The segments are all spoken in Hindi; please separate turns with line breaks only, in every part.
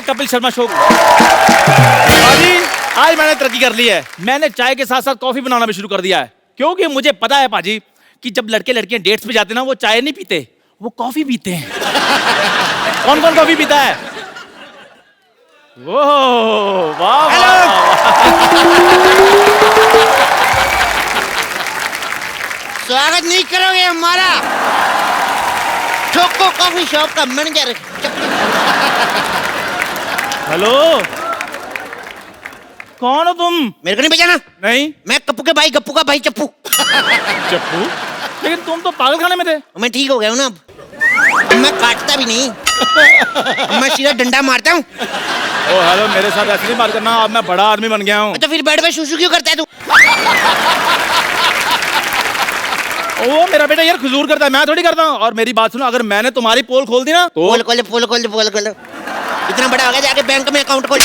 कपिल शर्मा शो। पाजी आज मैंने तरक्की कर ली है, मैंने चाय के साथ साथ कॉफी बनाना भी शुरू कर दिया है, क्योंकि मुझे पता है पाजी कि जब लड़के लड़कियां डेट्स पे जाते हैं ना, वो चाय नहीं पीते, वो कॉफी पीते हैं। कौन कौन कॉफी पीता है? वाह वाह।
स्वागत नहीं करोगे हमारा? चोको कॉफी शॉप का मैनेजर।
हेलो, कौन हो तुम?
मेरे को नहीं पहचाना?
नहीं।
मैं कप्पू के भाई, गप्पू का भाई चप्पू।
चप्पू? लेकिन तुम तो पागल खाने में थे।
मैं ठीक हो गया हूँ ना अब मैं काटता भी नहीं। अब मैं सीधा डंडा मारता हूँ।
ओ हेलो, मेरे साथ ऐसे नहीं बात करना, अब मैं बड़ा आदमी बन गया हूँ।
तो फिर बेड पे शूशू क्यों करता है तू?
ओ मेरा बेटा यार खुजूर करता है, मैं थोड़ी करता हूँ। और मेरी बात सुनो, अगर मैंने तुम्हारी पोल खोल दी ना तो...
पोल खोल। इतना बड़ा हो गया, जाके बैंक में अकाउंट खोल।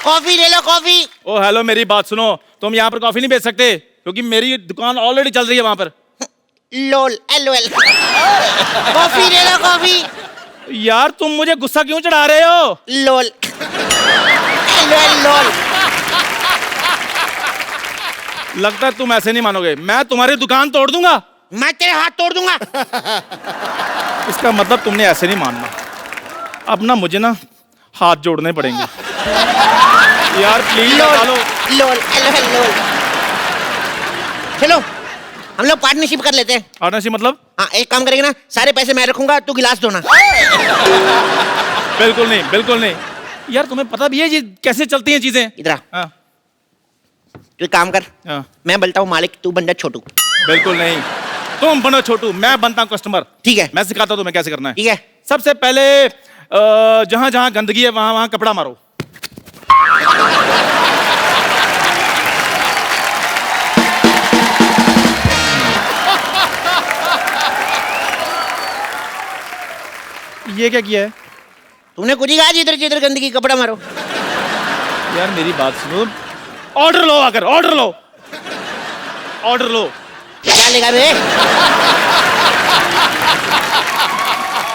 कॉफी ले लो, कॉफी।
ओ हेलो, मेरी बात सुनो, तुम यहाँ पर कॉफी नहीं बेच सकते, क्योंकि मेरी दुकान ऑलरेडी चल रही है वहां पर।
लोल LOL। कॉफी ले लो, कॉफी।
यार तुम मुझे गुस्सा क्यों चढ़ा रहे हो?
लोल LOL लोल।
लगता है तुम ऐसे नहीं मानोगे, मैं तुम्हारी दुकान तोड़ दूंगा।
मैं तेरे हाथ तोड़ दूंगा।
इसका मतलब तुमने ऐसे नहीं मानना। अब ना मुझे ना हाथ जोड़ने पड़ेंगे। यार प्लीज
लोल LOL लोल। चलो हम लोग पार्टनरशिप कर लेते हैं।
पार्टनरशिप मतलब?
हाँ, एक काम करेंगे ना, सारे पैसे मैं रखूंगा, तू गिलास धोना।
बिल्कुल नहीं, बिल्कुल नहीं। यार तुम्हें पता भी है ये कैसे चलती हैं चीजें?
इधर आ।
हाँ,
तू एक काम कर,
हाँ।
मैं बनता हूँ मालिक, तू बन जा छोटू।
बिल्कुल नहीं, तुम बनो छोटू, मैं बनता हूँ कस्टमर।
ठीक है,
मैं सिखाता हूँ तुम्हें कैसे करना है।
ठीक है।
सबसे पहले जहां जहां गंदगी है वहां वहां कपड़ा मारो। ये क्या किया है?
तूने कुछ ही कहा, जिधर जिधर गंदगी कपड़ा मारो।
यार मेरी बात सुनो, ऑर्डर लो, आकर ऑर्डर लो, ऑर्डर लो।
क्या लेगा बे?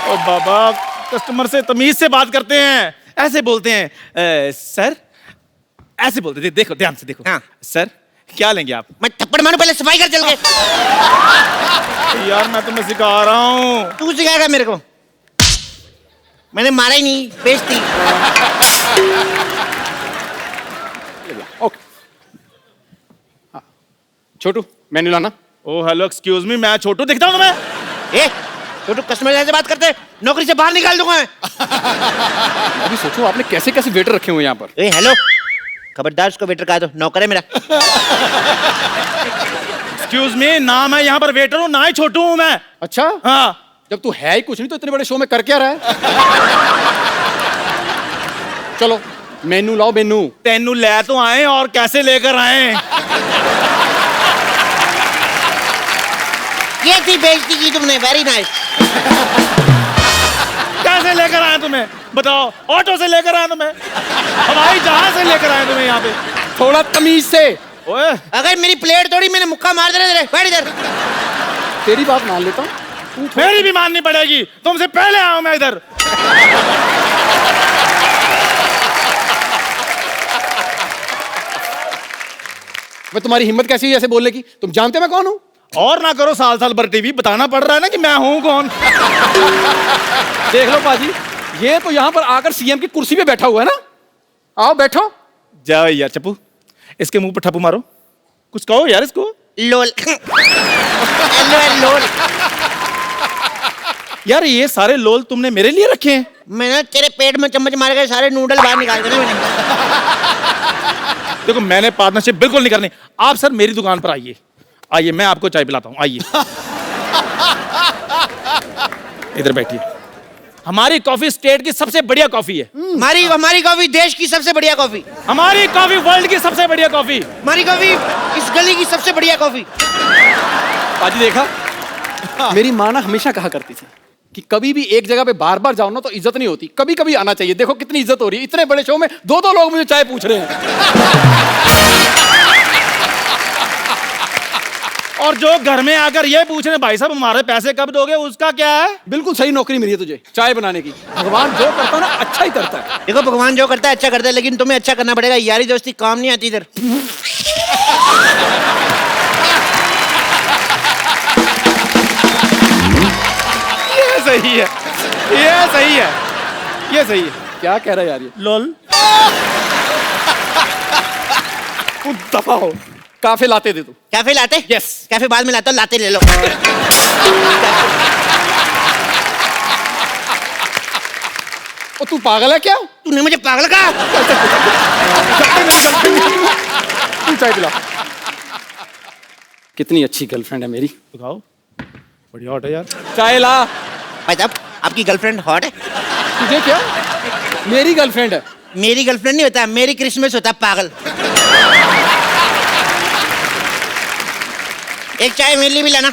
ओ बाबा, कस्टमर से तमीज से बात करते हैं, ऐसे बोलते हैं सर, ऐसे बोलते थे। देखो ध्यान से देखो।
हाँ।
सर क्या लेंगे आप?
मैं थप्पड़ मारूं, पहले सफाई कर चल के।
यार मैं तुम्हें सिखा रहा हूँ।
तू सिखाएगा मेरे को? मैंने मारा ही नहीं, बेइज्जती।
ओके। हाँ। छोटू मेन्यू लाना।
ओ हेलो, एक्सक्यूज मी, मैं छोटू दिखता हूँ तुम्हें?
ए छोटू, कस्टमर से बात करते, नौकरी से बाहर निकाल दूंगा मैं।
अभी सोचो आपने कैसे कैसे वेटर रखे हुए यहाँ पर।
ए हेलो, खबरदार उसको वेटर कहा, तो नौकर है मेरा।
एक्सक्यूज मी, ना मैं यहाँ पर वेटर हूँ, ना ही छोटू हूँ मैं।
अच्छा,
हाँ।
जब तू है ही कुछ नहीं तो इतने बड़े शो में कर क्या रहा है? चलो मेनू लाओ, मेनू।
तेनू ले तो आए, और कैसे लेकर आए?
ये थी बेइज्जती की तुमने, वेरी नाइस।
कैसे लेकर आए तुम्हें बताओ? ऑटो से लेकर आए तुम्हें? हवाई जहाज से लेकर आए तुम्हें यहाँ पे?
थोड़ा तमीज से।
ओए
अगर मेरी प्लेट तोड़ी, मैंने मुक्का मार देना तेरे। बैठ इधर।
तेरी बात मान लेता हूँ।
मेरी भी माननी पड़ेगी, तुमसे पहले आया हूं मैं इधर।
मैं तुम्हारी हिम्मत कैसी हुई ऐसे बोलने की? तुम जानते मैं कौन हूँ?
और ना करो साल साल भर टीवी, बताना पड़ रहा है ना कि मैं हूं कौन।
देख लो पाजी, ये तो यहाँ पर आकर सीएम की कुर्सी पे बैठा हुआ है ना। आओ बैठो।
जाओ यार चप्पू, इसके मुंह पर ठप्पू मारो, कुछ कहो यार इसको।
लोल LOL लोल।
यार ये सारे लोल तुमने मेरे लिए रखे हैं?
मैंने तेरे पेट में चम्मच मार के सारे नूडल बाहर निकाल देने मैंने।
देखो मैंने पार्टनरशिप बिल्कुल नहीं करनी। आप सर मेरी दुकान पर आइए, आइए मैं आपको चाय पिलाता हूँ, आइए। इधर बैठिए। हमारी कॉफी स्टेट की सबसे बढ़िया कॉफी है।
हमारी कॉफी देश की सबसे बढ़िया कॉफी।
हमारी कॉफी वर्ल्ड की सबसे बढ़िया कॉफी।
हमारी कॉफी इस गली की सबसे बढ़िया कॉफी।
पाजी देखा, मेरी माँ ना हमेशा कहा करती थी कि कभी भी एक जगह पे बार बार जाओ ना तो इज्जत नहीं होती, कभी कभी आना चाहिए। देखो कितनी इज्जत हो रही है, इतने बड़े शो में दो दो लोग मुझे चाय पूछ रहे हैं।
और जो घर में आकर ये पूछने भाई साहब हमारे पैसे कब दोगे, उसका क्या है?
बिल्कुल सही नौकरी मिली है तुझे, चाय बनाने की। भगवान जो करता है ना अच्छा ही करता है।
देखो भगवान जो करता है अच्छा करता है, लेकिन तुम्हें अच्छा करना पड़ेगा। यारी दोस्ती काम नहीं आती इधर।
ये सही है, ये सही है, ये सही है।
क्या कह रहा है यार ये?
लोल।
तू दफा हो। काफे लाते दे तू।
कैफे लाते?
Yes.
कैफे बाद में लाता हूँ, लाते ले लो।
ओ तू पागल है क्या?
तूने मुझे पागल कहा?
तू चाय पिला। कितनी अच्छी गर्लफ्रेंड है मेरी।
दिखाओ, बढ़िया हॉट है यार।
चाय ला।
भाई साहब आपकी गर्लफ्रेंड हॉट है?
तुझे क्या? मेरी गर्लफ्रेंड है।
मेरी गर्लफ्रेंड नहीं होता, मेरी क्रिसमस होता, पागल। एक चाय मेरे लिए भी लाना।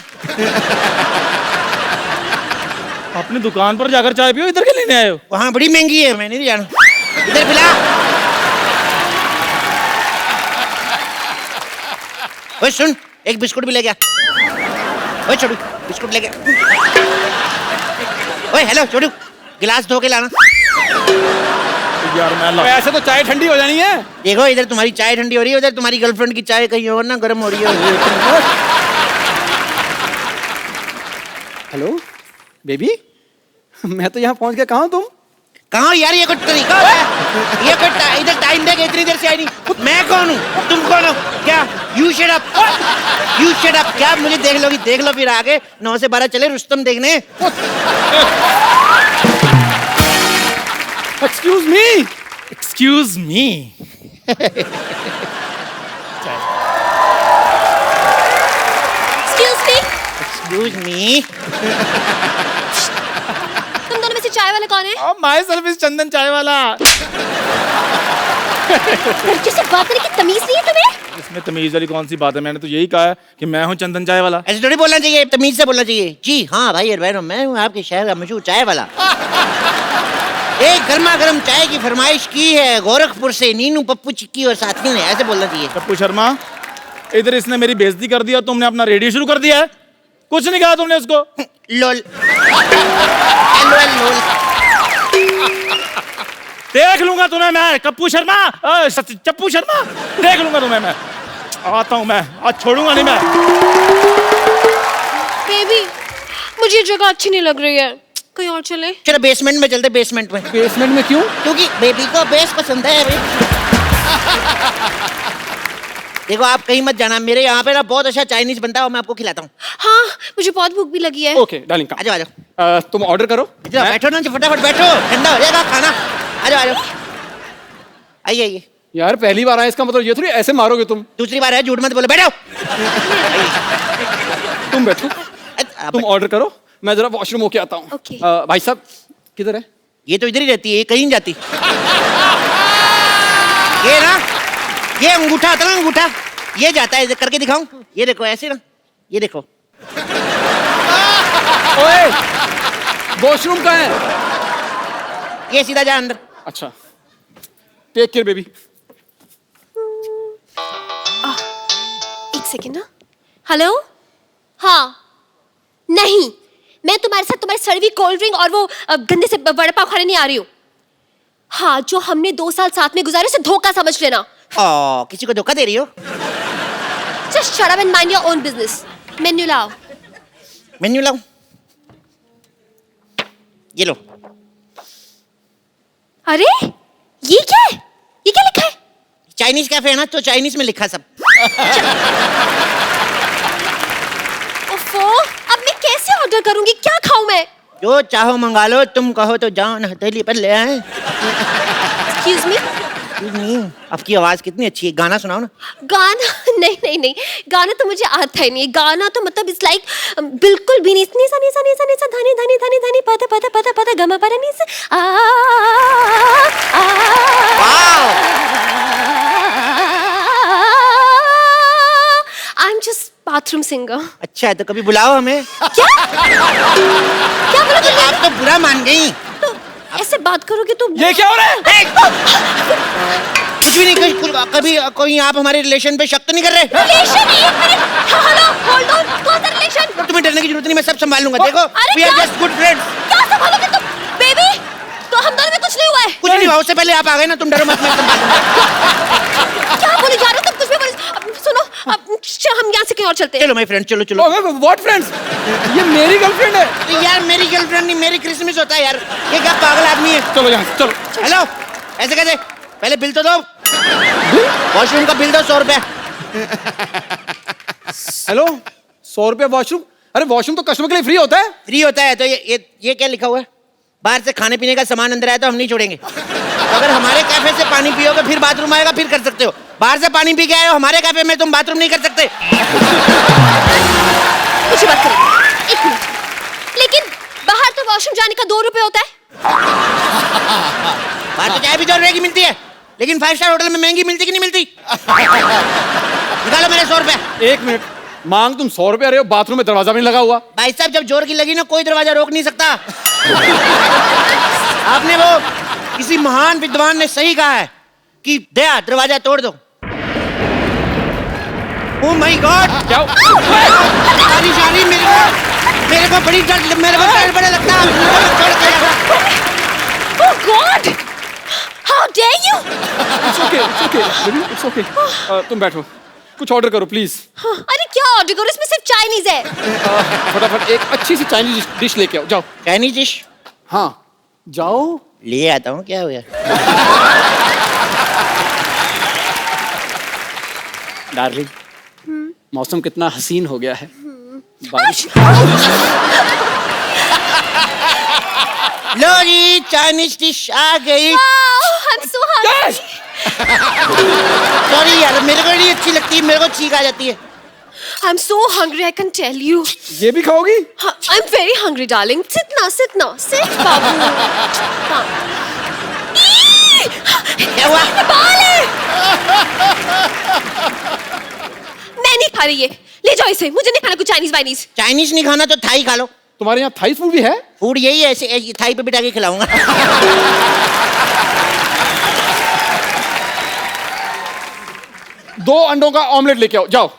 अपनी दुकान पर जाकर चाय पियो, इधर के लेने आए हो?
वहाँ बड़ी महंगी है, मैं नहीं जाना। इधर पिला। ओए सुन, एक बिस्कुट भी ले गया। ओए छोटू, बिस्कुट ले गया। ओए हेलो छोटू, गिलास धो के लाना।
यार मैं ला।
ऐसे तो चाय ठंडी हो जानी है।
देखो इधर तुम्हारी चाय ठंडी हो रही है, उधर तुम्हारी गर्लफ्रेंड की चाय कहीं और ना गर्म हो रही है।
हेलो बेबी, मैं तो यहाँ पहुँच गया। कहाँ हो तुम?
कहाँ यार, ये कोई तरीका होता है? ये कोई इधर टाइम देके इतनी देर से आई नहीं। मैं कौन हूँ, तुम कौन हो? क्या you shut up, you shut up. क्या मुझे देख लोगी? देख लो फिर आगे 9 से 12 चले रुस्तम देखने।
Excuse me.
Excuse me.
Excuse me.
तुम दोनों में से चाय वाला कौन है?
माय सर्विस चंदन चाय वाला।
लड़कियों से बात करने की तमीज नहीं है तुम्हें?
इसमें तमीज वाली कौन सी बात है? मैंने तो यही कहा है कि मैं हूँ चंदन चाय वाला।
ऐसे थोड़ी बोलना चाहिए, तमीज से बोलना चाहिए। जी हाँ भाई और बहनों, मैं हूँ आपके शहर का मशहूर चाय वाला। एक गर्मा गर्म चाय की फरमाइश की है गोरखपुर से नीनू पप्पू चिक्की और साथियों ने, ऐसे बोलना चाहिए।
पप्पू शर्मा, इधर इसने मेरी बेइज्जती कर दिया, तुमने अपना रेडियो शुरू कर दिया है। कुछ नहीं कहा तुमने उसको।
लोल। लोल लोल।
देख लूंगा तुम्हें मैं, कप्पू शर्मा, चप्पू शर्मा, देख लूंगा तुम्हें मैं। आता हूँ मैं, आज छोड़ूंगा नहीं मैं।
बेबी, मुझे ये जगह अच्छी नहीं लग रही है, कहीं और चले।
चलो बेसमेंट में चलते, बेसमेंट में।
बेसमेंट में क्यों?
क्योंकि बेबी को बेस पसंद है। देखो आप कहीं मत जाना, मेरे यहाँ पे ना बहुत अच्छा चाइनीज बनता है और मैं आपको खिलाता हूँ।
हाँ, मुझे बहुत भूख भी लगी है।
ओके डार्लिंग,
आ जाओ आ जाओ।
तुम ऑर्डर करो।
इधर बैठो ना, फटाफट बैठो, ठंडा हो जाएगा खाना। आ जाओ आ जाओ, आइए आइए।
यार पहली बार आया, इसका मतलब ये थोड़ी ऐसे मारोगे तुम।
दूसरी बार है, झूठ मत बोलो, बैठो।
तुम बैठो, तुम ऑर्डर करो, मैं जरा वॉशरूम होके आता हूँ।
ओके।
भाई साहब किधर है?
ये तो इधर ही रहती है, ये कहीं नहीं जाती। ये ना, ये अंगूठा होता है ना, अंगूठा, ये जाता है। करके दिखाऊं? ये देखो ऐसे ना, ये देखो।
ओए, वॉशरूम कहाँ है?
ये सीधा जा अंदर।
अच्छा, टेक केयर बेबी।
एक सेकेंड ना। हेलो? हाँ। नहीं, मैं तुम्हारे साथ तुम्हारी सड़वी कोल्ड ड्रिंक और वो गंदे से वड़ा पाव खाने नहीं आ रही हूँ। हाँ, जो हमने 2 साल साथ में गुजारे उसे धोखा समझ लेना।
किसी को धोखा दे रही हो?
Just shut up and mind your own business. Menu लाओ।
मेन्यू लाऊं? ये लो।
अरे ये क्या है? ये क्या लिखा है?
चाइनीज कैफे है ना, तो चाइनीज में लिखा सब।
ओफो, अब मैं कैसे ऑर्डर करूंगी? क्या खाऊं मैं?
जो चाहो मंगा लो, तुम कहो तो जाओ ना हथेली पर ले आए।
Excuse me?
आपकी आवाज कितनी अच्छी है, गाना सुनाओ ना।
गाना? नहीं नहीं नहीं, गाना तो मुझे आता ही नहीं। गाना तो मतलब इट्स लाइक बिल्कुल भी नहीं। नी सा नी सा नी सा नी सा धनी धनी धनी धनी पद पद पद पद गम पर नी सा I am just bathroom singer.
अच्छा है, तो कभी बुलाओ हमें।
क्या क्या बोला तुमने?
आप तो बुरा मान गई।
तो ऐसे बात करोगे तो
ये क्या हो रहा है?
कुछ भी नहीं, कभी कोई आप हमारे रिलेशन पे शक तो नहीं कर रहे?
रिलेशन, एक मिनट, हेलो, होल्ड ऑन, कौन सा रिलेशन?
तुम्हें डरने की जरूरत नहीं, मैं सब संभाल लूंगा। देखो,
अरे
we are
क्या?
just good friends।
क्या संभालोगे तुम? बेबी, तो हम दोनों में कुछ नहीं हुआ है।
कुछ नहीं हुआ, उससे पहले आप आ गए ना, तुम डरो मत, मैं संभाल लूंगा।
क्या बोले जा रहे हो तुम? कुछ भी बोले। अब सुनो, अब हम यहाँ से कहीं और चलते हैं।
चलो माय फ्रेंड, चलो चलो।
What friends? ये मेरी गर्लफ्रेंड है।
अरे यार, मेरी गर्लफ्रेंड नहीं, मेरी क्रिसमस होता है यार। ये क्या पागल आदमी है?
चलो यहाँ से, चलो।
हेलो, ऐसे कैसे? पहले बिल तो दो, वॉशरूम का बिल दो, 100 रुपए।
हेलो, 100 रुपया वॉशरूम? अरे वॉशरूम तो कस्टमर के लिए फ्री होता है।
फ्री होता है तो ये क्या लिखा हुआ है? बाहर से खाने पीने का सामान अंदर आया तो हम नहीं छोड़ेंगे। तो अगर हमारे कैफे से पानी पियोगे, फिर बाथरूम आएगा, फिर कर सकते हो। बाहर से पानी पी के आए हो हमारे कैफे में, तुम बाथरूम नहीं कर सकते।
कुछ बात करो, एक मिनट। लेकिन बाहर तो वॉशरूम जाने का 2 रुपए होता है।
बाहर तो चाय भी 2 रुपए की मिलती है, लेकिन 5 स्टार होटल में महंगी मिलती कि नहीं मिलती? निकालो मेरे 100 रुपए।
एक मिनट, मांग तुम 100 रुपया रहे हो, बाथरूम में दरवाजा भी नहीं लगा हुआ।
भाई साहब, जब जोर की लगी ना, कोई दरवाजा रोक नहीं सकता। आपने वो किसी महान विद्वान ने सही कहा है कि दया, दरवाजा तोड़ दो। ओह माय गॉड,
क्या?
बारिश आ रही, मेरे को बड़ी डर, मेरे को डर बड़ा लगता है। छोड़ के
oh god, how dare you!
It's okay, it's okay baby, it's okay. तुम बैठो, कुछ ऑर्डर करो प्लीज।
अरे क्या ऑर्डर करो? इसमें सिर्फ चाइनीज है।
फटाफट एक अच्छी सी चाइनीज डिश लेके आओ, जाओ।
चाइनीज डिश
हाँ, जाओ।
ले आता हूँ, क्या हो गया?
डार्लिंग, मौसम कितना हसीन हो गया है। बारिश।
लो जी, चाइनीज डिश आ गई।
I'm so hungry.
सॉरी यार, मेरे को नहीं अच्छी लगती, मेरे को छींक आ जाती है।
I'm so hungry, I can tell you.
ये भी खाओगी?
I'm very hungry, darling. Sit now, sit, बाबू। हाँ।
क्या हुआ?
बाल है। मैं नहीं खा रही ये, ले जाओ इसे, मुझे नहीं खाना कुछ चाइनीज वाइनीज।
चाइनीज नहीं खाना तो थाई खा लो।
तुम्हारे यहाँ थाई फूड भी है?
फूड यही है, ऐसे थाई पे बिठा के खिलाऊंगा।
2 अंडों का ऑमलेट लेके आओ, जाओ।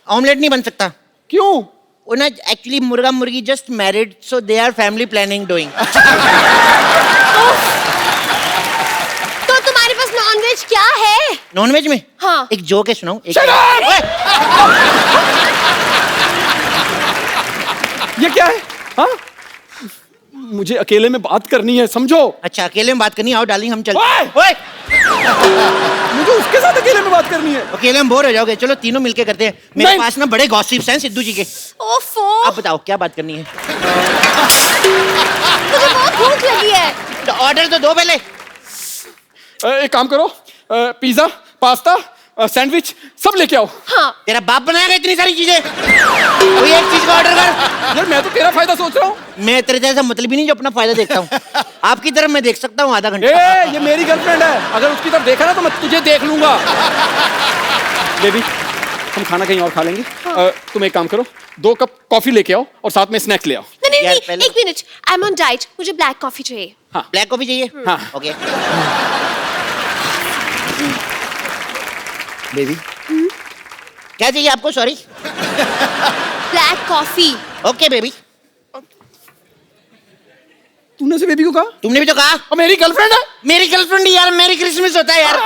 ऑमलेट नहीं बन सकता।
क्यों?
वो ना एक्चुअली मुर्गा मुर्गी just married, so they are family planning doing.
तो तुम्हारे पास नॉनवेज क्या है?
नॉनवेज में?
हाँ।
एक जोक है, सुनाऊं?
Shut up!
ओए!
ये क्या है? हाँ? मुझे अकेले में बात करनी है, समझो।
अच्छा, अकेले में बात करनी, आओ डार्लिंग, हम चल।
ओए!
ओए!
मुझे उसके साथ अकेले में बात करनी है।
अकेले हम बोर हो जाओगे, चलो तीनों मिलके करते हैं। मेरे
नहीं।
पास ना बड़े गॉसिप्स हैं सिद्धू जी के।
ओफो,
आप बताओ क्या बात करनी है?
मुझे बहुत भूख लगी है।
तो ऑर्डर तो दो पहले।
एक काम करो, पिज्जा, पास्ता, सैंडविच सब लेके आओ।
हाँ।
तेरा बाप बनाएगा इतनी सारी चीजें? कोई एक चीज का ऑर्डर कर।
यार मैं तो तेरा फायदा सोच रहा हूँ।
मैं तेरे जैसा मतलब ही नहीं जो अपना फायदा देखता हूँ। आपकी तरफ मैं देख सकता हूँ आधा घंटा।
ये मेरी गर्लफ्रेंड है, अगर उसकी तरफ देखा ना तो मैं तुझे देख लूंगा। बेबी, हम खाना कहीं और खा लेंगे। तुम एक काम करो, 2 कप कॉफी लेके आओ और साथ में स्नैक्स ले आओ।
नहीं,
यार, पहले-
एक minute, I am on diet, मुझे ब्लैक कॉफी चाहिए।
ब्लैक कॉफी चाहिए?
हाँ।
ओके। बेबी, क्या चाहिए आपको? Sorry.
Black coffee.
Okay baby.
तूने से बेबी को कहा?
तुमने भी तो कहा।
और मेरी गर्लफ्रेंड है।
मेरी गर्लफ्रेंड यार, मेरी क्रिसमस होता है यार।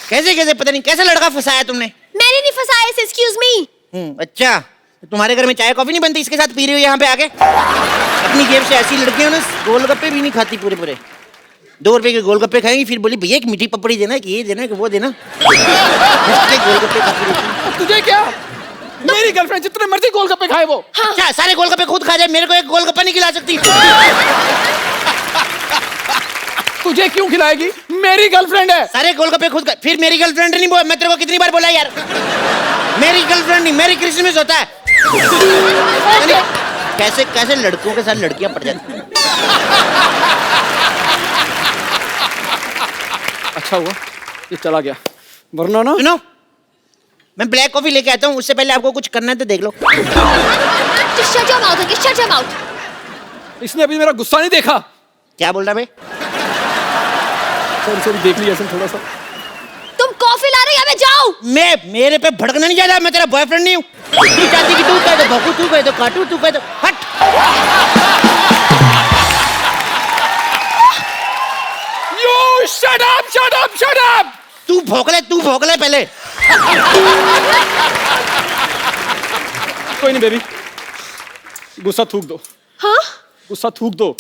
कैसे कैसे पता नहीं कैसे लड़का फंसाया तुमने?
मैंने नहीं फंसाया इसे, एक्सक्यूज मी।
अच्छा, तो तुम्हारे घर में चाय कॉफी नहीं बनती, इसके साथ पी रही हो यहाँ पे आके? अपनी जेब से ऐसी लड़कियां ना गोलगप्पे भी नहीं खाती पूरे 2 रुपए के गोलगप्पे खाएंगी, फिर बोली भैया एक मीठी पपड़ी देना, कि ये देना कि वो देना। गोलगप्पे खाती रहती हैं।
तुझे क्या? मेरी गर्लफ्रेंड जितने मर्जी गोलगप्पे खाए वो।
अच्छा, सारे गोलगप्पे खुद खा जाए, मेरे को एक गोलगप्पा नहीं खिला सकती?
तुझे क्यों खिलाएगी? मेरी गर्लफ्रेंड है।
सारे गोलगप्पे खुद खा, फिर मेरी गर्लफ्रेंड नहीं बोला? मैं तेरे को कितनी बार बोला यार, मेरी गर्लफ्रेंड नहीं, मेरी क्रिसमस होता है। कैसे कैसे लड़कों के साथ लड़कियां पड़ जाती हैं।
अच्छा हुआ ये चला गया, वरना ना।
सुनो, मैं ब्लैक कॉफी लेके आता हूँ, उससे पहले आपको कुछ करना है तो देख लो।
Just shut your mouth, okay? Shut your mouth.
इसने अभी मेरा गुस्सा नहीं देखा।
क्या बोल रहा भाई?
सॉरी देख लिया ऐसे थोड़ा सा।
तुम कॉफी ला रहे हो या मैं जाऊं?
मेरे पे भड़कना नहीं चाहता, मैं तेरा बॉयफ्रेंड नहीं हूँ। तू चाहती कि तू कह दो भोकू, तू कह दो काटू, तू कह दो हट।
You shut up!
तू भोंक ले पहले।
कोई नहीं बेबी, गुस्सा थूक दो,
हाँ?
गुस्सा थूक दो।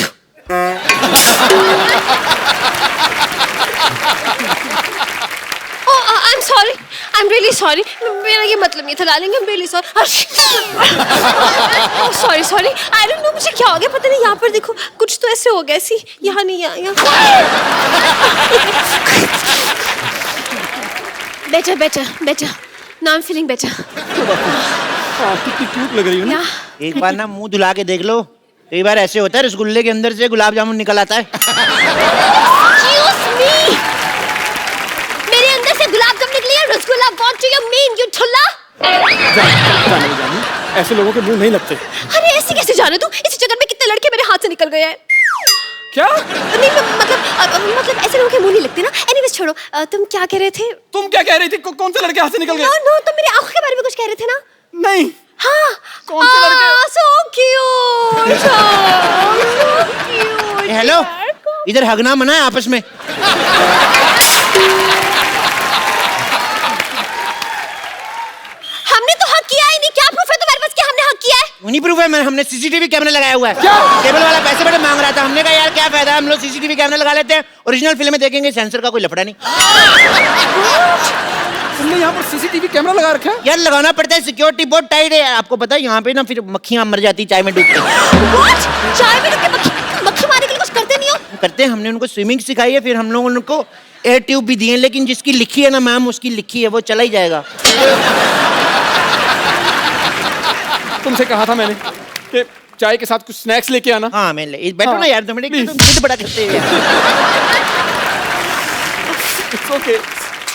Oh, I'm sorry. I'm really sorry. मेरा ये मतलब नहीं था darling. I'm really sorry. Oh, sorry. I don't know मुझे क्या हो गया, पता नहीं. यहाँ पर देखो कुछ तो ऐसे हो गया सी. यहाँ नहीं यहाँ. Better. Now I'm feeling better.
कितनी क्यूट लग रही हो ना।
Yeah.
एक बार ना मुंह धुला के देख लो, कई बार ऐसे होता है रसगुल्ले के अंदर से गुलाब जामुन निकल आता है।
Excuse me. मेरे अंदर से गुलाब जामुन निकली है, rasgulla. What do you mean, you ठुल्ला?
जानी, ऐसे लोगों के मुंह नहीं लगते।
अरे ऐसे कैसे जाने तू? इसी चक्कर में कितने लड़के मेरे हाथ से निकल गए हैं.
क्या?
नहीं मतलब ऐसे लोगों के मुंह नहीं लगते ना. एनीवेज छोड़ो. तुम क्या कह रहे थे?
तुम क्या कह रही थी? कौन से लड़के हाथ से निकल गए?
नो तुम मेरी आंखों के बारे में कुछ कह रहे थे ना.
नहीं।
हाँ.
कौन से लड़के?
So cute. So cute.
Hello, इधर हगना मना है आपस में।
हमने तो हक किया ही नहीं. क्या प्रूफ है तुम्हारे पास कि हमने हक किया है?
नहीं प्रूफ है, हमने सीसीटीवी कैमरा लगाया हुआ है।
क्या?
केबल वाला पैसे बड़े मांग रहा था, हमने कहा यार क्या फायदा, हम लोग सीसीटीवी कैमरा लगा लेते हैं, ओरिजिनल फिल्में देखेंगे, सेंसर का कोई लफड़ा नहीं।
तुमने यहाँ पर सीसीटीवी कैमरा लगा रखा है?
यार लगाना पड़ता है, सिक्योरिटी बहुत टाइट है, आपको पता है यहाँ पे ना फिर मक्खियां मर जाती चाय में डूब के।
What? चाय में डूब के मक्खी मारने के लिए कुछ करते नहीं हो?
करते हैं, हमने उनको स्विमिंग सिखाई है, फिर हम लोग उनको एयर ट्यूब भी दिए, लेकिन जिसकी लिखी है ना मैम, उसकी लिखी है, वो चला ही जाएगा।
तुमसे कहा था मैंने कि चाय के साथ कुछ स्नैक्स लेके आना।
हाँ मैं बैठो ना यार, तुम जिद बड़ा करते हो यार।
It's okay.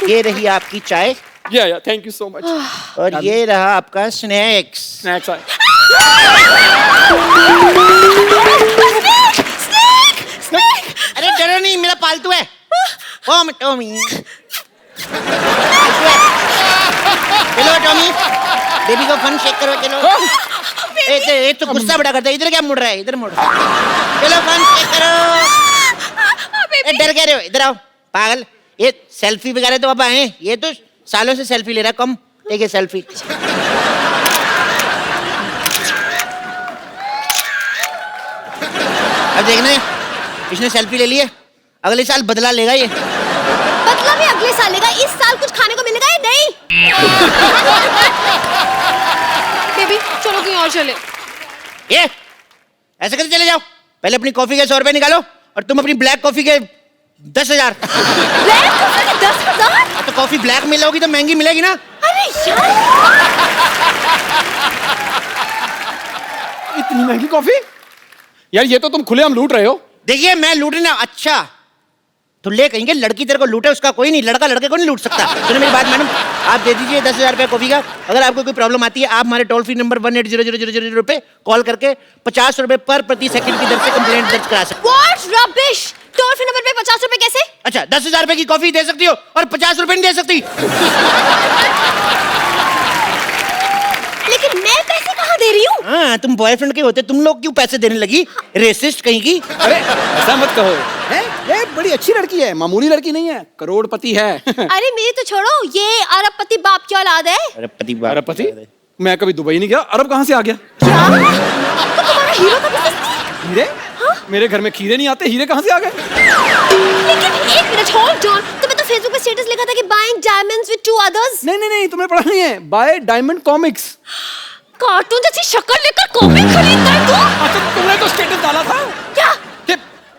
ये रही आपकी चाय
या थैंक यू सो मच।
और ये रहा आपका स्नैक्स।
स्नैक्स आए।
अरे डरो नहीं, मेरा पालतू है। टॉमी। चलो टॉमी, बेबी को फन शेक करो, चलो। एक तो गुस्सा बड़ा करता है, इधर क्या मुड़ रहा है, इधर मुड़। चलो फन शेक करो। डर गए, इधर आओ पागल। ये सेल्फी वगैरह तो अब आए, ये तो सालों से सेल्फी ले रहा है, कम ठीक है सेल्फी। अब देखना है, इसने सेल्फी ले ली है, अगले साल बदला लेगा ये।
बदला भी अगले साल लेगा. इस साल कुछ खाने को मिलेगा या नहीं? बेबी चलो कहीं और चले.
ये ऐसे कैसे चले जाओ? पहले अपनी कॉफी के 100 रुपए निकालो, और तुम अपनी ब्लैक कॉफी के 10,000।
ब्लैक कॉफी के 10,000?
तो कॉफी ब्लैक मिलोगी तो महंगी मिलेगी ना।
अरे यार,
इतनी महंगी कॉफी? यार ये तो तुम खुलेआम लूट रहे हो।
देखिए मैं लूटना, अच्छा तो ले कहेंगे लड़की तेरे को लूटे, उसका कोई नहीं, लड़का लड़के को नहीं लूट सकता। सुनो मेरी बात मैडम, आप दे दीजिए 10,000 रुपये कॉफी का। अगर आपको कोई प्रॉब्लम आती है, आप हमारे टोल फ्री नंबर 180000 पे कॉल करके 50 रुपए पर प्रति सेकंड की दर से कंप्लेंट दर्ज करा सकते।
What rubbish? Toll free number पे 50 रुपए कैसे?
अच्छा 10,000 रुपए की कॉफी दे सकती हो और 50 रुपए नहीं दे सकती।
लेकिन मैं पैसे कहाँ दे रही हूँ?
हाँ तुम बॉयफ्रेंड के होते, तुम लोग क्यों पैसे देने लगी? रेसिस्ट कहीं की।
अरे ऐसा मत कहो, है ये बड़ी अच्छी लड़की है, मामूली लड़की नहीं है, करोड़पति है।
अरे मेरी तो छोड़ो, ये अरबपति बाप की औलाद है.
अरबपति
अरबपति? मैं कभी दुबई नहीं गया, अरब कहाँ से आ गया?
क्या? तो तुम्हारा हीरो का बिजनेस नहीं?
हीरे? मेरे घर में खीरे नहीं आते, हीरे कहाँ से आ गए?
लेकिन एक मिनट, होल्ड ऑन. तुम्हें तो फेसबुक पे स्टेटस लिखा था कि बाइंग डायमंड्स विद 2 others.
नहीं तुमने पढ़ा नहीं है, बाय डायमंड कॉमिक्स।
कार्टून जैसी शक्ल लेकर कॉमिक खरीदता है तू?
अच्छा तुमने तो स्टेटस डाला था
क्या?
कि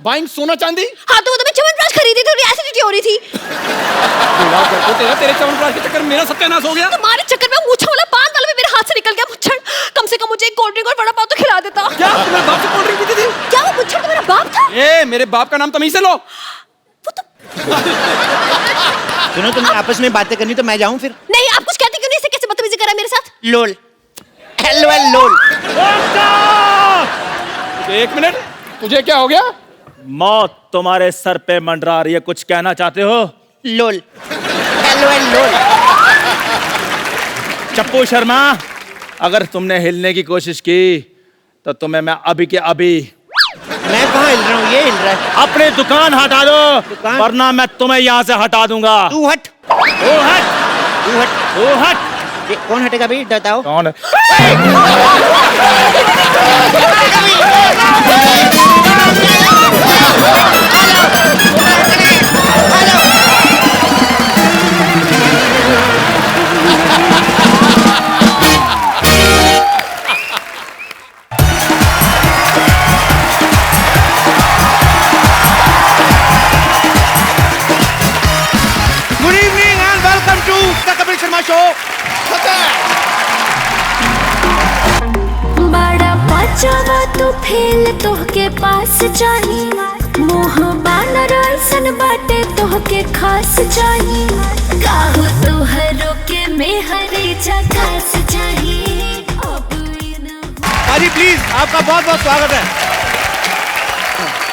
बाइंग सोना चांदी।
हाँ तो वो तो मैं च्यवनप्राश खरीदी थी, एसिडिटी हो रही थी.
तेरे च्यवनप्राश के चक्कर में मेरा सत्यानाश हो गया।
तुम्हारे चक्कर में मूछा वाला पान वाला भी मेरे हाथ से निकल गया. मुच्छड़, कम से कम मुझे एक कोल्ड ड्रिंक और वड़ा पाव तो खिला देता.
क्या तुम्हारे बाप से कोल्ड ड्रिंक पीती थी?
क्या वो मुच्छड़ तुम्हारा बाप था?
ए मेरे बाप का नाम तमीज से लो।
वो तो
सुनो तुम आपस में बातें करनी तो मैं जाऊं फिर।
नहीं, आप कुछ कहते क्यों नहीं? इसे कैसे बदतमीजी करा मेरे साथ?
लोल LOL लोल।
एक मिनट, तुझे क्या हो गया?
मौत तुम्हारे सर पे मंडरा रही है, कुछ कहना चाहते हो?
लोल, LOL।
चप्पू शर्मा, अगर तुमने हिलने की कोशिश की तो तुम्हें मैं अभी के अभी
मैं कहाँ हिल रहा हूँ, ये हिल रहा है।
अपनी दुकान हटा दो,
दुकान?
वरना मैं तुम्हें यहाँ से हटा दूंगा।
तू हट,
ओ हट,
तू हट।
ओ हट।
ये कौन हटेगा भाई, बताओ।
कौन है?
Good evening and welcome to the Kapil Sharma show.
बड़ा बचावा तू फेल तोहके पास चाही, मोह बानर ऐसन बाटे तोहके खास चाही, काहो तोहरो के मेहरी झकास चाही।
पाजी प्लीज, आपका बहुत बहुत स्वागत है।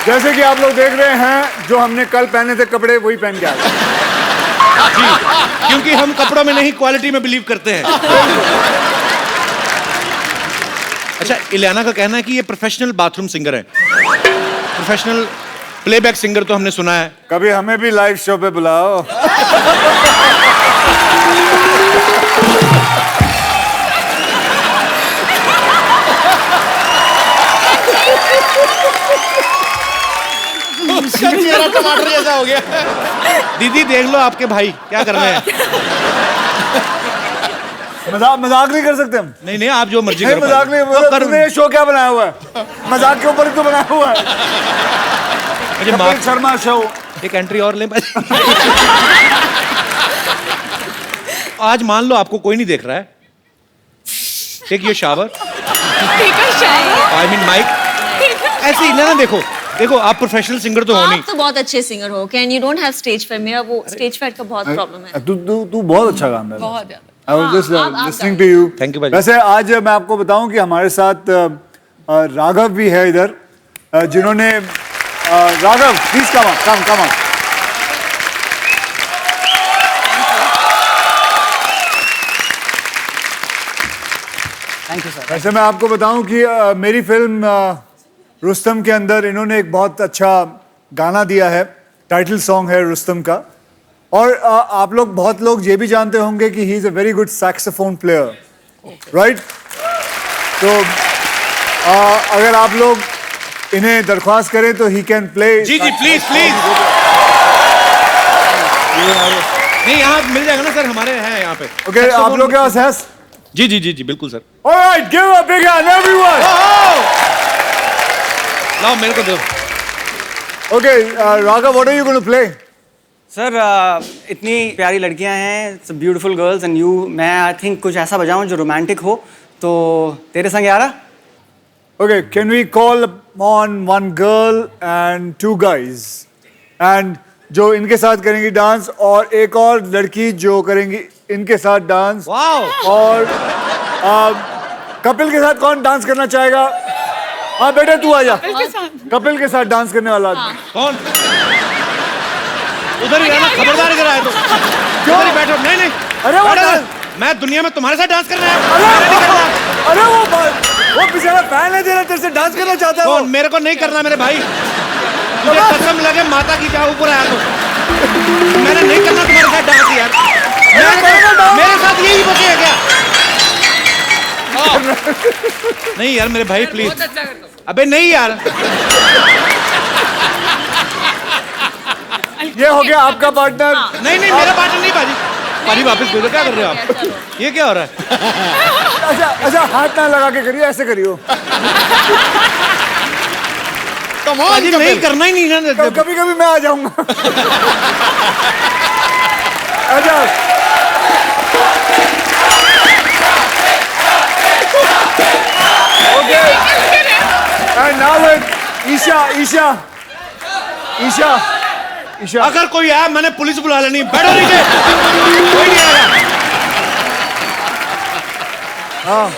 जैसे कि आप लोग देख रहे हैं, जो हमने कल पहने थे कपड़े वही पहन के आए।
क्योंकि हम कपड़ों में नहीं, क्वालिटी में बिलीव करते हैं। अच्छा, इलियाना का कहना है कि ये प्रोफेशनल बाथरूम सिंगर है। प्रोफेशनल प्लेबैक सिंगर तो हमने सुना है।
कभी हमें भी लाइव शो पे बुलाओ।
चेहरा टमाटर जैसा हो गया। दीदी देख लो आपके भाई क्या कर रहे हैं।
मजाक नहीं कर सकते हम।
नहीं, आप जो मर्जी
नहीं,
करो।
मजाक नहीं।
वो कर-
तुमने ये शो क्या बनाया हुआ है? मजाक के ऊपर ही तो बनाया हुआ है।
मुझे
कपिल
माफ,
शर्मा शो।
एक एंट्री और ले। आज मान लो आपको कोई नहीं देख रहा है, take your shower, I mean mic. ऐसे ही ना, देखो देखो, आप प्रोफेशनल सिंगर तो हो नहीं।
आप तो बहुत अच्छे सिंगर हो, can you don't have stage fair. मेरा वो स्टेज फेयर का बहुत प्रॉब्लम है।
तू बहुत अच्छा गाना है।
बहुत ज्यादा।
I was just
आप
listening to you.
Thank you, भाई।
वैसे आज मैं आपको बताऊं कि हमारे साथ राघव भी है इधर, जिन्होंने Raghav please come on.
Thank you sir.
वैसे मैं आपको बताऊं कि मेरी फिल्म रुस्तम के अंदर इन्होंने एक बहुत अच्छा गाना दिया है, टाइटल सॉन्ग है रुस्तम का। और आप लोग, बहुत लोग ये भी जानते होंगे कि he is a very good saxophone player, right? तो अगर आप लोग इन्हें दरख्वास्त करें तो ही कैन प्ले।
जी प्लीज प्लीज। नहीं, यहाँ मिल जाएगा ना सर, हमारे हैं यहाँ पे।
ओके, आप लोग के पास है?
जी बिल्कुल sir.
Alright, give a big hand everyone.
लाओ मेरे को दो।
Okay, Raghav, what are you going to play?
Sir इतनी प्यारी लड़कियां हैं, ब्यूटीफुल गर्ल्स एंड यू, मैं आई थिंक कुछ ऐसा बजाऊं जो रोमांटिक हो, तो तेरे संग यारा।
Okay, can we call on one girl and two guys? And जो इनके साथ करेंगी डांस, और एक और लड़की जो करेंगी इनके साथ डांस।
वाओ।
और कपिल के साथ कौन डांस करना चाहेगा? हाँ बेटा, तू आ जा। कपिल के साथ डांस करने वाला आदमी।
कौन? उधर ही रहना, खबरदार इधर आए तो। उधर ही बैठो। नहीं
अरे वो
बैठो।
डांस-
मैं दुनिया में तुम्हारे साथ डांस करना है। मैंने नहीं करना।
अरे वो बेचारा फैन है तेरा, तेरे से डांस करना चाहता है वो।
कौन? मेरे को नहीं करना मेरे भाई। मुझे कसम लगे माता की, जाओ ऊपर आया तो। मैंने नहीं करना तुम्हारे साथ डांस यार। मेरे साथ यही बचेगा क्या? नहीं यार मेरे भाई प्लीज। अबे नहीं यार।
ये हो गया आपका पार्टनर।
नहीं मेरा पार्टनर नहीं बाजी। पाजी वापस भेजो। क्या कर रहे हो आप? ये क्या हो रहा है?
अच्छा, हाथ ना लगा के करिए, ऐसे करियो।
पाजी नहीं करना ही नहीं ना।
कभी कभी मैं आ जाऊंगा। अच्छा, okay, and now with Isha.
अगर कोई आया मैंने पुलिस बुला लेनी। बैठो नीचे, कोई नहीं आएगा।
हाँ।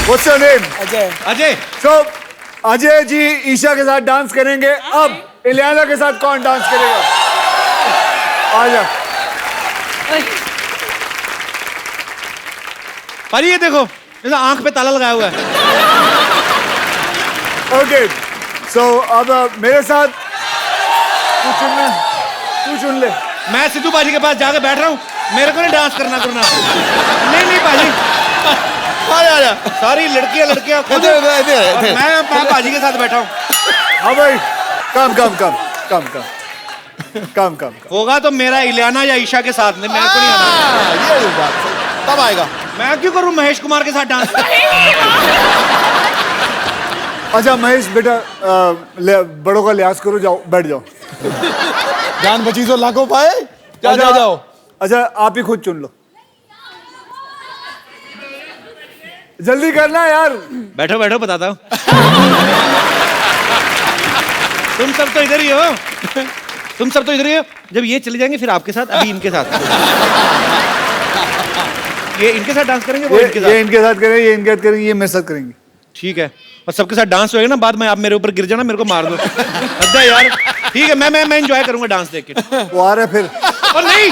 What's your name?
Ajay
So, Ajay ji Isha के साथ डांस करेंगे। अब इलियाना के साथ कौन डांस करेगा? आजा।
पाजी ये देखो, जैसे आंख पे ताला लगाया हुआ है।
Okay. So, अब मेरे साथ तू चुन ले।
मैं सिद्धू पाजी के पास जाके बैठ रहा हूँ, मेरे को नहीं डांस करना। नहीं पाजी, आजा। सारी लड़कियां खुद, और मैं पाजी के साथ बैठा हूँ।
हाँ भाई, कम।
होगा तो मेरा इलियाना या ईशा के साथ, नहीं मेरे को नहीं आना।
ये बात कब आएगा?
मैं क्यों करूँ महेश कुमार के साथ डांस?
अच्छा महेश बेटा, बड़ों का लिहाज करो, जाओ बैठ जाओ।
जान बची तो लाखों पाए।
अच्छा,
जाओ।
अच्छा आप ही खुद चुन लो, जल्दी करना यार।
बैठो बताता हूँ। तुम सब तो इधर ही हो। जब ये चले जाएंगे फिर आपके साथ, अभी इनके साथ। ये इनके साथ डांस करेंगे, वो इनके साथ।
ये इनके साथ करेंगे, ये इनके साथ करेंगे, ये मेरे साथ करेंगे।
ठीक है, और सबके साथ डांस होएगा ना, बाद में आप मेरे ऊपर गिर जाना, मेरे को मार दो। अद्दा यार, ठीक है, मैं एंजॉय करूंगा डांस देख के।
वो आ रहा है फिर।
और नहीं,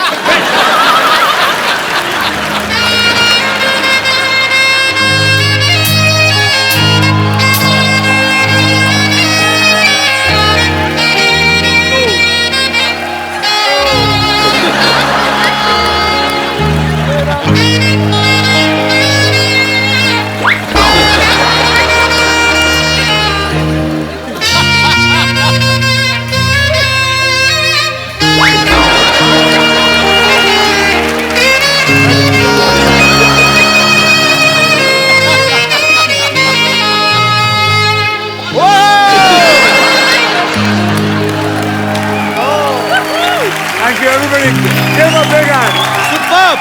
Thank you everybody. Give a big hand.
Superb.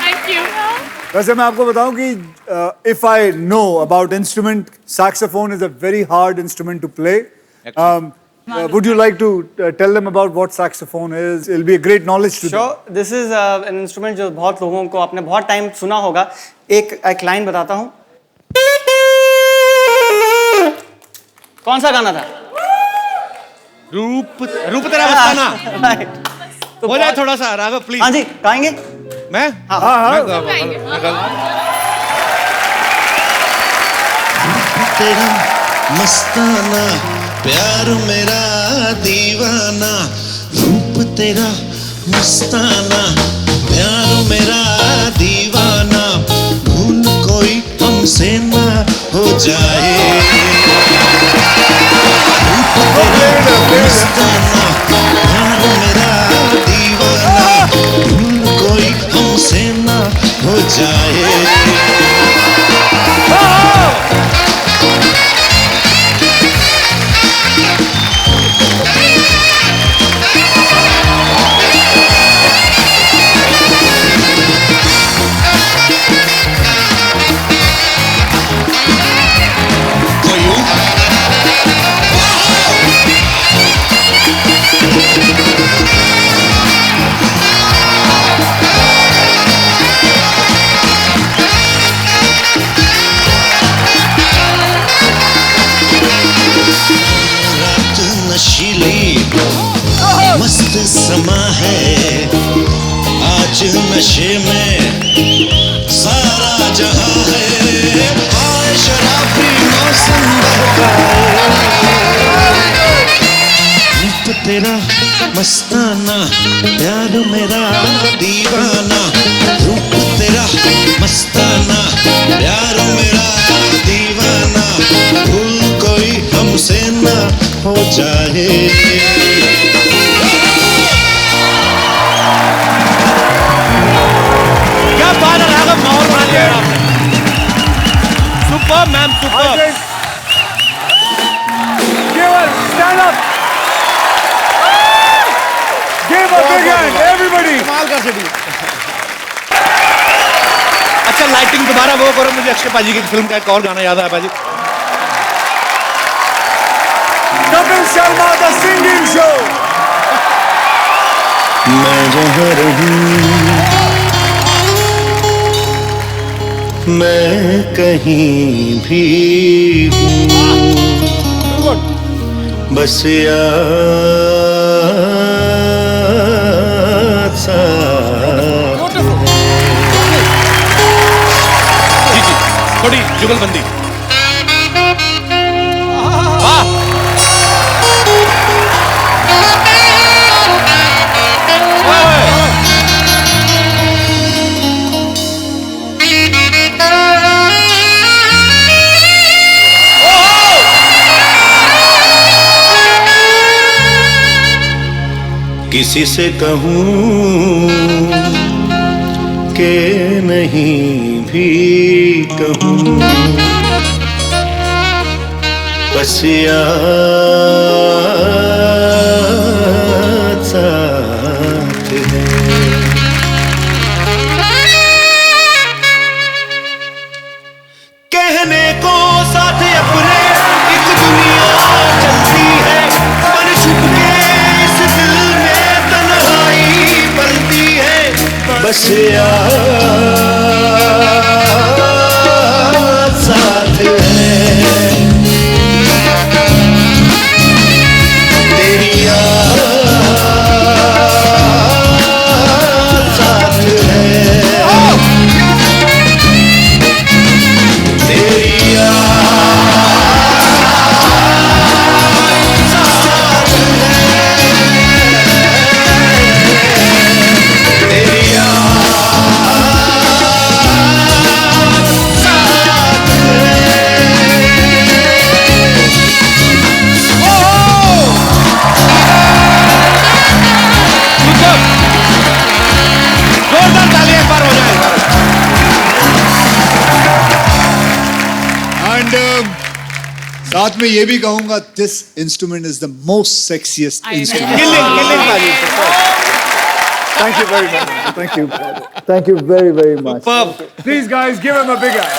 Thank you.
वैसे मैं आपको बताऊं कि if I know about instrument, saxophone is a very hard instrument to play. Would you like to tell them about what saxophone is? It'll be a great knowledge to them.
Sure, this is an instrument जो बहुत लोगों को आपने बहुत टाइम सुना होगा। एक लाइन बताता हूँ। कौन सा गाना था?
रूप तेरा मस्ताना।
Right. तो
हो जाए थोड़ा सा राघव प्लीज।
हाँ जी, गाएंगे?
मैं
तेरा मस्ताना, प्यार मेरा दीवाना, रूप तेरा मस्ताना, प्यार मेरा दीवाना, भूल कोई हमसे ना हो जाए। रूप तेरा मस्ताना, प्यार मेरा दीवाना, भूल कोई हमसे ना हो जाए। रात नशीली मस्त समा है, आज नशे में सारा जहां है, आए शराबी मौसम रूप तेरा मस्ताना, प्यार मेरा दीवाना, रूप तेरा मस्ताना, प्यार मेरा दीवाना, भूल कोई हमसे ना हो जाए।
क्या बात है राघव, माहौल बना दिया आपने। Super ma'am, super.
Stand up. Give a big hand, everybody.
कमाल कर छड़ी।
अच्छा लाइटिंग दोबारा वो करो, मुझे अक्षय पाजी की फिल्म का एक और गाना याद आया पाजी।
Kapil Sharma, the singing show.
मैं जहाँ रहूं मैं कहीं भी हूँ, बस याद साथ
जी जी, थोड़ी जुगलबंदी। वाह,
किसी से कहूँ के नहीं भी कहूँ, बस याद साथ है। कहने को साथ अपने एक दुनिया चलती है, पर छुप के इस दिल में तन्हाई पलती है, बस याद साथ है। तेरी याद साथ है, तेरी
जोरदार तालियां एक बार हो जाए।
एंड साथ में ये भी कहूंगा, this instrument is the most sexiest instrument. Thank you very much. Thank you. Thank you very, very much.
Superb.
Please, guys, give him a big hand.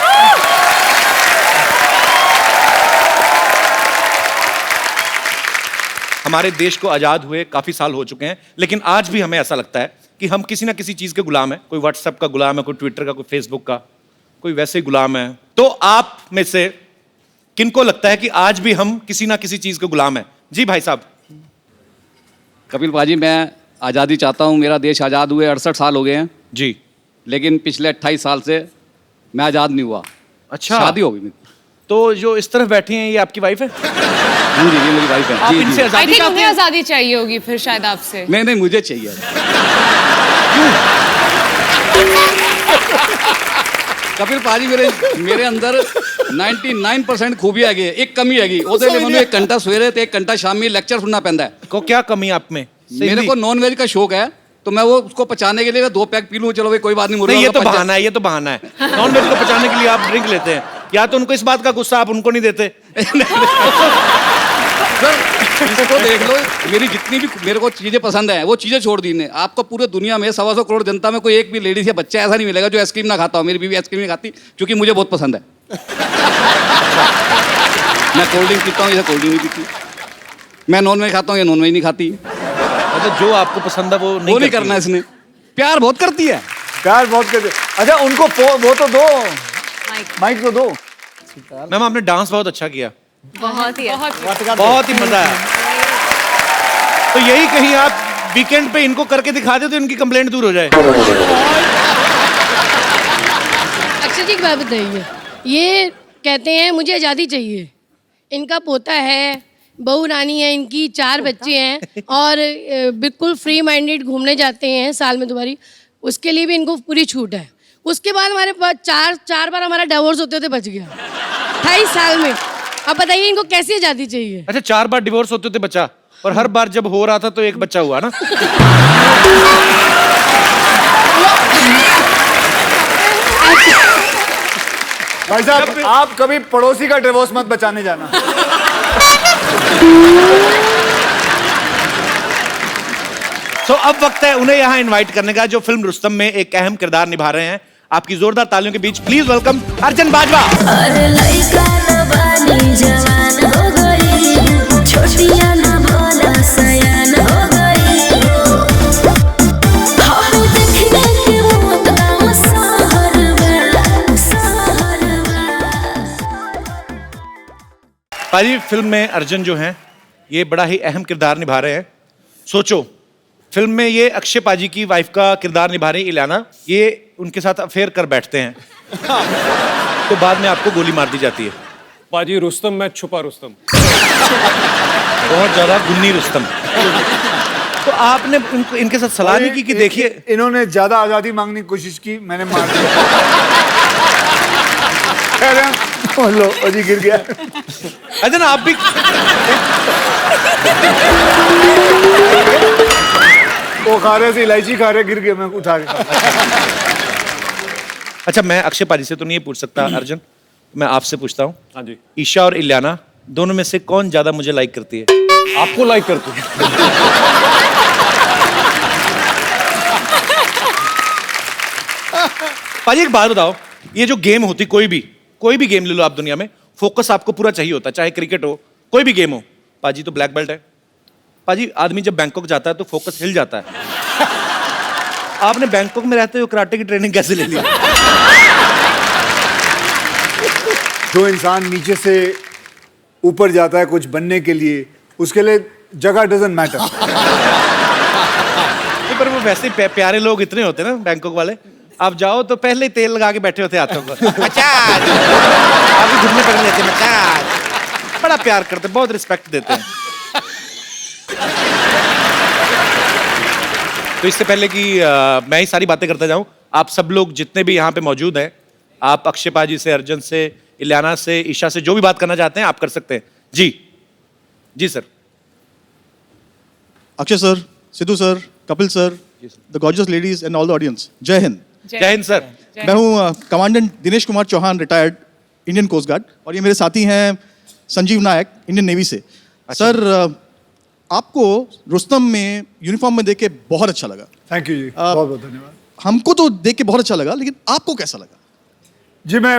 हमारे देश को आजाद हुए काफी साल हो चुके हैं, लेकिन आज भी हमें ऐसा लगता है कि हम किसी ना किसी चीज के गुलाम है। कोई व्हाट्सएप का गुलाम है, कोई ट्विटर का, कोई फेसबुक का, कोई वैसे ही गुलाम है। तो आप में से किनको लगता है कि आज भी हम किसी ना किसी चीज के गुलाम है? जी भाई साहब।
कपिल पाजी, मैं आज़ादी चाहता हूँ। मेरा देश आज़ाद हुए 68 साल हो गए हैं
जी,
लेकिन पिछले 28 साल से मैं आज़ाद नहीं हुआ।
अच्छा,
शादी हो गई मेरी।
तो जो इस तरफ बैठी हैं ये आपकी वाइफ है?
हाँ जी, ये मेरी वाइफ है।
आप
जी,
इनसे
जी।
आई
आजादी
थिंक
चाहते
उन्हें
हैं?
आजादी चाहिए होगी फिर शायद आपसे।
नहीं, मुझे चाहिए। कपिल पाजी, मेरे अंदर 99% खूबियां हैगी, एक कमी हैगी। ਉਹਦੇ ਲਈ ਮੈਨੂੰ 1 घंटा सवेरे ਤੇ 1 घंटा शामी लेक्चर सुनना पैंदा है।
को क्या कमी आप में?
मेरे को नॉन वेज का शौक है, तो मैं वो उसको पचाने के लिए 2 पैक पी लूं, चलो भाई कोई बात नहीं।
नहीं, ये तो बहाना है, ये तो बहाना है। नॉन वेज को पचाने के लिए आप ड्रिंक लेते हैं, या तो उनको इस बात का गुस्सा आप उनको नहीं देते?
इसको देख लो, मेरी जितनी भी मेरे को चीजें पसंद है वो चीजें छोड़ दी ने। आपको पूरे दुनिया में 125 करोड़ जनता में कोई एक भी लेडीज या बच्चा ऐसा नहीं मिलेगा जो आइसक्रीम ना खाता हो। मेरी बीवी आइसक्रीम नहीं खाती क्योंकि मुझे बहुत पसंद है। मैं कोल्ड ड्रिंक पीता हूँ, ये कोल्ड ड्रिंक नहीं पीती। मैं नॉन वेज खाता हूँ, ये नॉन वेज नहीं खाती।
मतलब जो आपको पसंद है वो नहीं
करना है इसने। प्यार बहुत करती है।
प्यार बहुत करते। अच्छा, उनको वो तो दो, माइक तो दो।
मैम, आपने डांस बहुत अच्छा किया,
बहुत ही
बहुत ही मजा आया। तो यही कहीं आप वीकेंड पे इनको करके दिखा दे तो इनकी कंप्लेंट दूर हो जाए।
अक्षय जी, एक बात बताइए, ये कहते हैं मुझे आज़ादी चाहिए, इनका पोता है, बहू रानी है, इनकी 4 बच्चे हैं और बिल्कुल फ्री माइंडेड घूमने जाते हैं साल में 2 बारी, उसके लिए भी इनको पूरी छूट है। उसके बाद हमारे पास 4 बार हमारा डिवोर्स होते होते बच गया 28 साल में। अब बताइए इनको कैसी आज़ादी चाहिए?
अच्छा, 4 बार डिवोर्स होते थे बच्चा, और हर बार जब हो रहा था तो एक बच्चा हुआ ना?
भाई साहब, आप कभी पड़ोसी का डिवोर्स मत बचाने जाना।
तो अब वक्त है उन्हें यहाँ इनवाइट करने का, जो फिल्म रुस्तम में एक अहम किरदार निभा रहे हैं। आपकी जोरदार तालियों के बीच प्लीज वेलकम अर्जुन बाजवा।
अरे लइका न बानी जवान हो गई, छोटिया न भोला सयान हो गई। हम देखने के मुद्दा सहर में
पाजी फिल्म में अर्जुन जो हैं ये बड़ा ही अहम किरदार निभा रहे हैं। सोचो फिल्म में ये अक्षय पाजी की वाइफ का किरदार निभा रही इलियाना, ये उनके साथ अफेयर कर बैठते हैं तो बाद में आपको गोली मार दी जाती है।
पाजी रुस्तम में छुपा रुस्तम।
बहुत ज्यादा गुन्नी रुस्तम। तो आपने इनके साथ सलाह नहीं की कि देखिए
इन्होंने ज्यादा आजादी मांगने की कोशिश की, मैंने मार दिया। लो अजी गिर गया।
अजन आप भी
वो खा रहे थे, इलायची खा रहे, गिर गए, मैं उठा के।
अच्छा मैं अक्षय पाजी से तो नहीं पूछ सकता अर्जुन, मैं आपसे पूछता हूँ।
हाँ जी।
ईशा और इलियाना दोनों में से कौन ज्यादा मुझे लाइक करती है?
आपको लाइक करती है।
पाजी एक बात बताओ, ये जो गेम होती कोई भी गेम ले लो आप दुनिया में, फोकस आपको पूरा चाहिए होता है, चाहे क्रिकेट हो कोई भी गेम हो। पाजी तो ब्लैक बेल्ट है। पाजी आदमी जब बैंकॉक जाता है तो फोकस हिल जाता है। आपने बैंकॉक में रहते हुए कराटे की ट्रेनिंग कैसे ले ली?
जो इंसान नीचे से ऊपर जाता है कुछ बनने के लिए, उसके लिए जगह डजंट मैटर।
पर वो वैसे प्यारे लोग इतने होते हैं ना बैंकॉक वाले, आप जाओ तो पहले ही तेल लगा के बैठे होते हाथों पर। मचाज आप भी घुटने पकड़ लेते हैं, मचाज बड़ा प्यार करते, बहुत रिस्पेक्ट देते हैं। तो इससे पहले कि मैं ही सारी बातें करता जाऊं, आप सब लोग जितने भी यहाँ पे मौजूद हैं, आप अक्षय पाजी से, अर्जुन से, इलियाना से, ईशा से जो भी बात करना चाहते हैं आप कर सकते हैं। जी जी sir.
Akshay sir, Sidhu sir, Kapil sir, the gorgeous ladies and all the audience, Jai Hind.
Jai Hind sir.
मैं हूँ commandant Dinesh Kumar Chauhan, retired Indian coast guard, और ये मेरे साथी हैं संजीव नायक, इंडियन नेवी से। सर आपको रुस्तम में यूनिफॉर्म में देख के बहुत अच्छा लगा।
थैंक यू जी, बहुत बहुत धन्यवाद।
हमको तो देख के बहुत अच्छा लगा, लेकिन आपको कैसा लगा?
जी मैं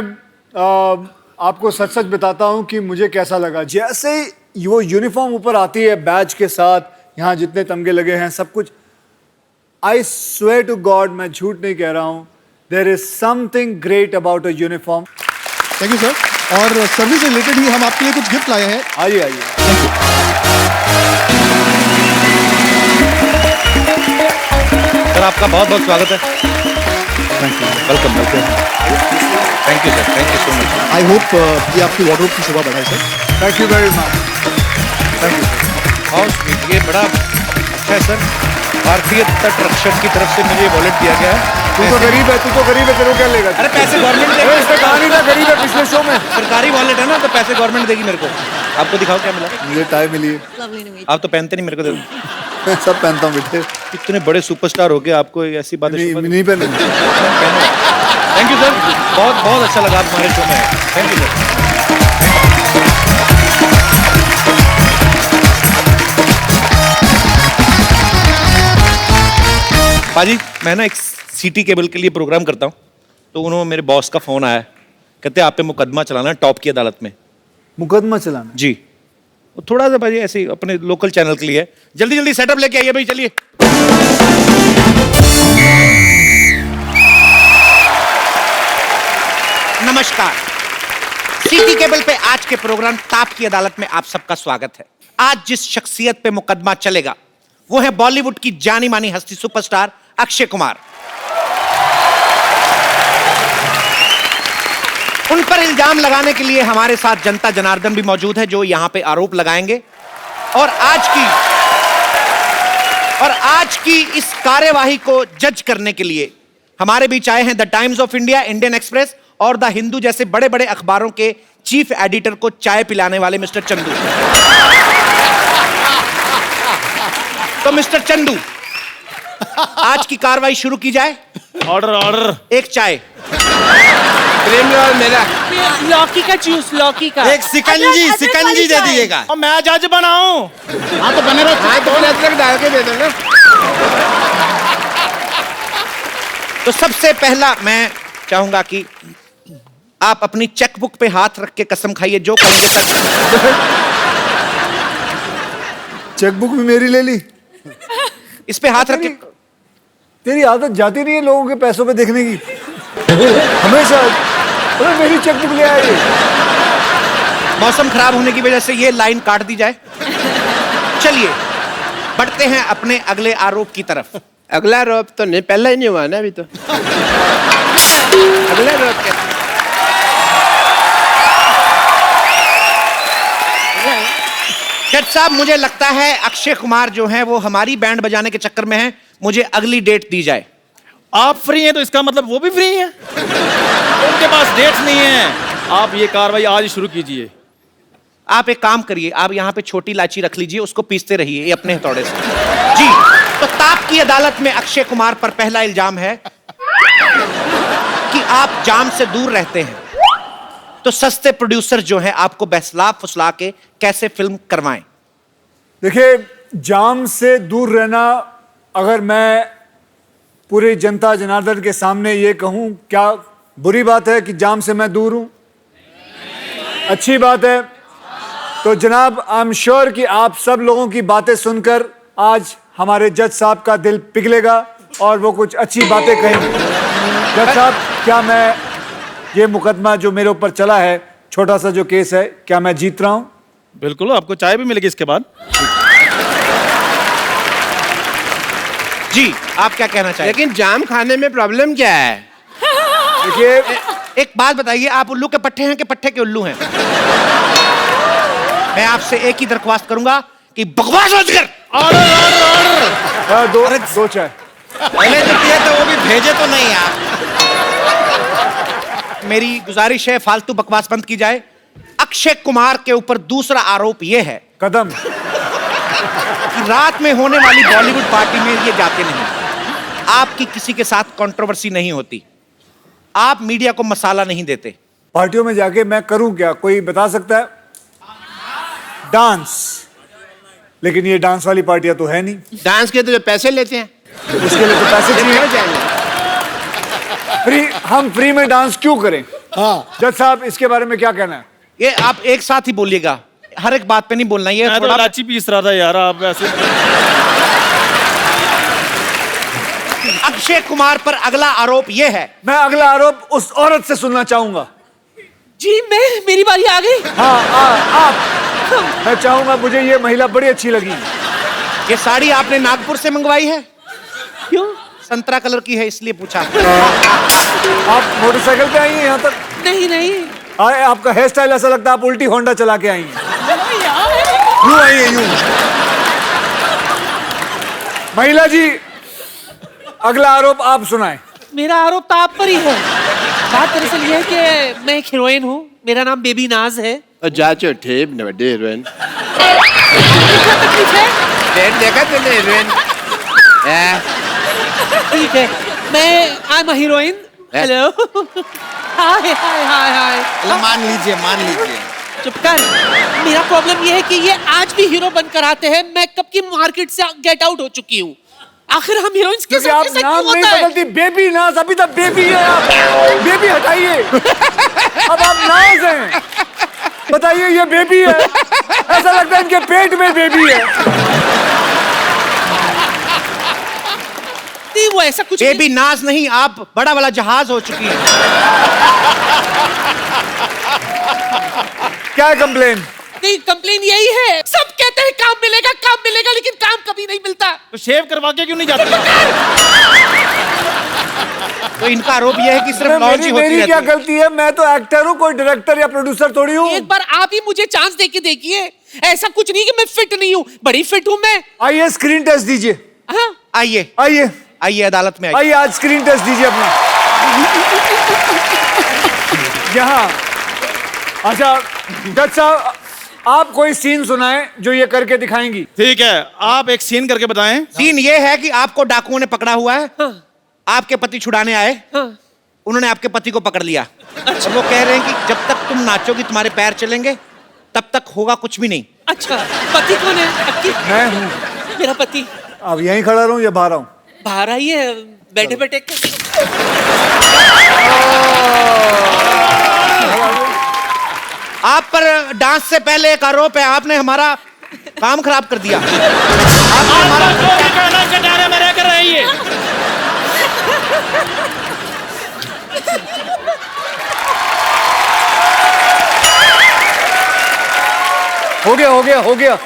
आपको सच सच बताता हूँ कि मुझे कैसा लगा। जैसे वो यूनिफॉर्म ऊपर आती है बैच के साथ, यहाँ जितने तमगे लगे हैं सब कुछ, आई स्वेयर टू गॉड, मैं झूठ नहीं कह रहा हूँ, there is something great about a uniform.
Thank you sir. और सर्विस से रिलेटेड ही हम आपके लिए कुछ गिफ्ट लाए हैं।
आइए आइए।
सर आपका बहुत बहुत स्वागत है।
Thank you.
Welcome welcome. Thank you sir, thank you so much.
I hope ये आपकी वार्डरोब की शोभा बढ़ाए sir.
Thank you very much. Thank you sir.
और ये बड़ा अच्छा है सर, भारतीय तट रक्षक की तरफ से मुझे वॉलेट दिया गया है।
तू तो गरीब है, तेरे को क्या लेगा?
अरे पैसे गवर्नमेंट
अरे
देगी।
इसने कहा नहीं था गरीब है पिछले शो में।
सरकारी वॉलेट है ना, तो पैसे गवर्नमेंट देगी मेरे को। आपको दिखाओ क्या मिला।
मुझे टाई मिली है।
Lovely to meet
आप तो पहनते नहीं, मेरे को दे दो।
मैं सब पहनता हूँ बेटे।
इतने बड़े सुपरस्टार हो गए, आपको ऐसी बातें
नहीं पहने।
थैंक यू सर, बहुत बहुत अच्छा लगा आप हमारे शो में। Thank you sir. पाजी मैं ना एक सिटी केबल के लिए प्रोग्राम करता हूँ, तो उन्होंने मेरे बॉस का फोन आया, कहते आप पे मुकदमा चलाना है टॉप की अदालत में।
मुकदमा चलाना?
जी, वो थोड़ा सा पाजी ऐसे ही अपने लोकल चैनल के लिए है। जल्दी जल्दी सेटअप लेके आइए भाई, चलिए। नमस्कार, सिटी केबल पे आज के प्रोग्राम टॉप की अदालत में आप सबका स्वागत है। आज जिस शख्सियत पे मुकदमा चलेगा वो है बॉलीवुड की जानी मानी हस्ती सुपरस्टार अक्षय कुमार। उन पर इल्जाम लगाने के लिए हमारे साथ जनता जनार्दन भी मौजूद है, जो यहां पे आरोप लगाएंगे। और आज की इस कार्यवाही को जज करने के लिए हमारे बीच आए हैं the times of India, Indian express और द हिंदू जैसे बड़े बड़े अखबारों के चीफ एडिटर को चाय पिलाने वाले मिस्टर चंदू। तो मिस्टर चंदू, आज की कार्रवाई शुरू की जाए।
Order order.
एक चाय।
मेरा लौकी का जूस, लौकी का।
एक सिकंजी दे दीजिएगा।
और मैं जज बनाऊं?
हाँ तो बने रहो। हाँ तो अदरक डाल के दे दो ना।
तो सबसे पहला मैं चाहूंगा कि आप अपनी चेकबुक पे हाथ रख के कसम खाइए, जो कहेंगे सच।
चेकबुक भी मेरी ले ली?
इस पे हाथ रख के।
तेरी आदत जाती नहीं है लोगों के पैसों पे देखने की? हमेशा। अरे मेरी चेकबुक ले आए।
मौसम खराब होने की वजह से ये लाइन काट दी जाए। चलिए बढ़ते हैं अपने अगले आरोप की तरफ।
अगला आरोप तो नहीं, पहला ही नहीं हुआ ना अभी तो। अगला आरोप क्या?
जज साहब, मुझे लगता है अक्षय कुमार जो हैं वो हमारी बैंड बजाने के चक्कर में हैं। मुझे अगली डेट दी जाए।
आप फ्री हैं तो इसका मतलब वो भी फ्री हैं। उनके पास डेट्स नहीं है। आप ये कार्रवाई आज ही शुरू कीजिए।
आप एक काम करिए, आप यहाँ पे छोटी इलायची रख लीजिए, उसको पीसते रहिए ये अपने हथौड़े से। जी, तो ताप की अदालत में अक्षय कुमार पर पहला इल्जाम है कि आप जाम से दूर रहते हैं। तो सस्ते प्रोड्यूसर जो हैं आपको बहसला फुसला के कैसे फिल्म करवाएं?
देखिए, जाम से दूर रहना, अगर मैं पूरी जनता जनार्दन के सामने ये कहूं, क्या बुरी बात है कि जाम से मैं दूर हूं? अच्छी बात है। तो जनाब, आई एम श्योर कि आप सब लोगों की बातें सुनकर आज हमारे जज साहब का दिल पिघलेगा और वो कुछ अच्छी बातें कहेंगे। जज साहब, क्या मैं ये मुकदमा जो मेरे ऊपर चला है, छोटा सा जो केस है, क्या मैं जीत रहा हूं?
बिल्कुल, आपको चाय भी मिलेगी इसके बाद।
जी, आप क्या कहना चाहिए?
लेकिन जाम खाने में प्रॉब्लम क्या है?
देखिए,
एक बात बताइए, आप उल्लू के पट्टे हैं कि पट्टे के उल्लू हैं? मैं आपसे एक ही दरख्वास्त करूंगा कि बकवास मत कर।
दो चाय।
पहले जो किया था वो भी भेजे तो नहीं आप। मेरी गुजारिश है, फालतू बकवास बंद की जाए। अक्षय कुमार के ऊपर दूसरा आरोप यह है
कदम
कि रात में होने वाली बॉलीवुड पार्टी में ये जाते नहीं। आपकी किसी के साथ कंट्रोवर्सी नहीं होती। आप मीडिया को मसाला नहीं देते।
पार्टियों में जाके मैं करूं क्या, कोई बता सकता है? डांस। लेकिन ये डांस वाली पार्टियां तो है नहीं।
डांस के तो जो पैसे लेते हैं,
उसके लिए तो पैसे चाहिए। हम फ्री में डांस क्यों करें? हाँ जज साहब, इसके बारे में क्या कहना है?
ये आप एक साथ ही बोलिएगा, हर एक बात पे नहीं बोलना। ये
मैं तो इलायची पीस रहा था यार, आप ऐसे।
अक्षय कुमार पर अगला आरोप यह है।
मैं अगला आरोप उस औरत से सुनना चाहूंगा।
जी, मेरी बारी आ गई।
हाँ, आप। मैं चाहूंगा, मुझे ये महिला बड़ी अच्छी लगी।
ये साड़ी आपने नागपुर से मंगवाई है?
क्यों?
संतरा कलर की है इसलिए पूछा।
आप मोटरसाइकिल पे आई हैं यहाँ तक?
नहीं।
आपका हेयर स्टाइल ऐसा लगता है आप उल्टी होंडा चला के आई हैं। यूं आई है, यूं। महिला जी, अगला आरोप आप सुनाएं।
मेरा आरोप तो आप पर ही है। बात दरअसल ये है कि मैं एक हीरोइन हूँ, मेरा नाम बेबी नाज है।
जाचो ठेप न बड़े हीरोइन।
क्या तकलीफ है?
डेट देखा तूने हीरोइन?
ठीक है, मैं I am a heroine. Hello. Hi.
मान लीजिए।
चुप कर। मेरा प्रॉब्लम ये है कि ये आज भी हीरो बनकर आते हैं। मैं कब की मार्केट से गेट आउट हो चुकी हूँ। आखिर हम हीरोइंस के साथ
आप
ऐसा
नाम
क्यों
नहीं
होता है?
बदलती। बेबी नाज, अभी तक बेबी है आप। बेबी हटाइए, अब आप नाज हैं। बताइए, ये बेबी है। ऐसा लगता है इनके पेट में बेबी है।
नहीं, वो ऐसा कुछ
बेबी नाज नहीं, आप बड़ा वाला जहाज हो चुकी है।
क्या कंप्लेन?
नहीं, कंप्लेन यही है। सब कहते हैं काम मिलेगा, लेकिन काम कभी नहीं मिलता।
तो शेव करवा के क्यों नहीं जाते?
तो इनका आरोप यह है कि सिर्फ लॉन्च ही होती
मेरी
रहती
क्या
है।
गलती है? मैं तो एक्टर हूँ, कोई डायरेक्टर या प्रोड्यूसर थोड़ी हूँ।
एक बार आप ही मुझे चांस दे के देखिए। ऐसा कुछ नहीं कि मैं फिट नहीं हूँ, बड़ी फिट हूँ मैं।
आइए स्क्रीन टेस्ट दीजिए।
हाँ?
आइए अदालत में
आइए, आज स्क्रीन टेस्ट दीजिए अपना। यहाँ। अच्छा जज साहब, आप कोई सीन सुनाएं जो ये करके दिखाएंगी।
ठीक है, आप एक सीन करके बताएं।
सीन ये है कि आपको डाकुओं ने पकड़ा हुआ है।
हाँ।
आपके पति छुड़ाने आए।
हाँ।
उन्होंने आपके पति को पकड़ लिया। अच्छा। वो कह रहे हैं कि जब तक तुम नाचोगी तुम्हारे पैर चलेंगे, तब तक होगा कुछ भी नहीं।
अच्छा, पति कौन है आपकी?
मैं हूँ।
मेरा पति।
अब यहीं खड़ा रहूं या बाहर आऊं?
बाहर आइए, बैठे।
आप पर डांस से पहले एक आरोप है, आपने हमारा काम खराब कर दिया। आपने हमारा
कटारे में रहकर रहिए।
हो गया।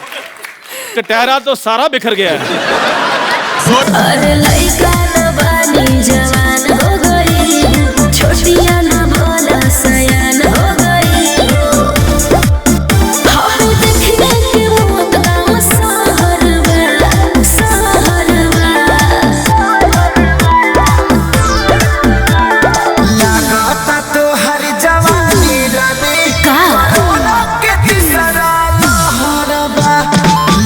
टटहरा तो सारा बिखर गया है।
अरे लइका न बानी जवान हो गई, छोटिया न भोला सयान हो गई। हम देखने के मौत गाँव सहरवा, सहरवा।
लागता तो हर जवानी रानी
का
के तीसरा लहरबा।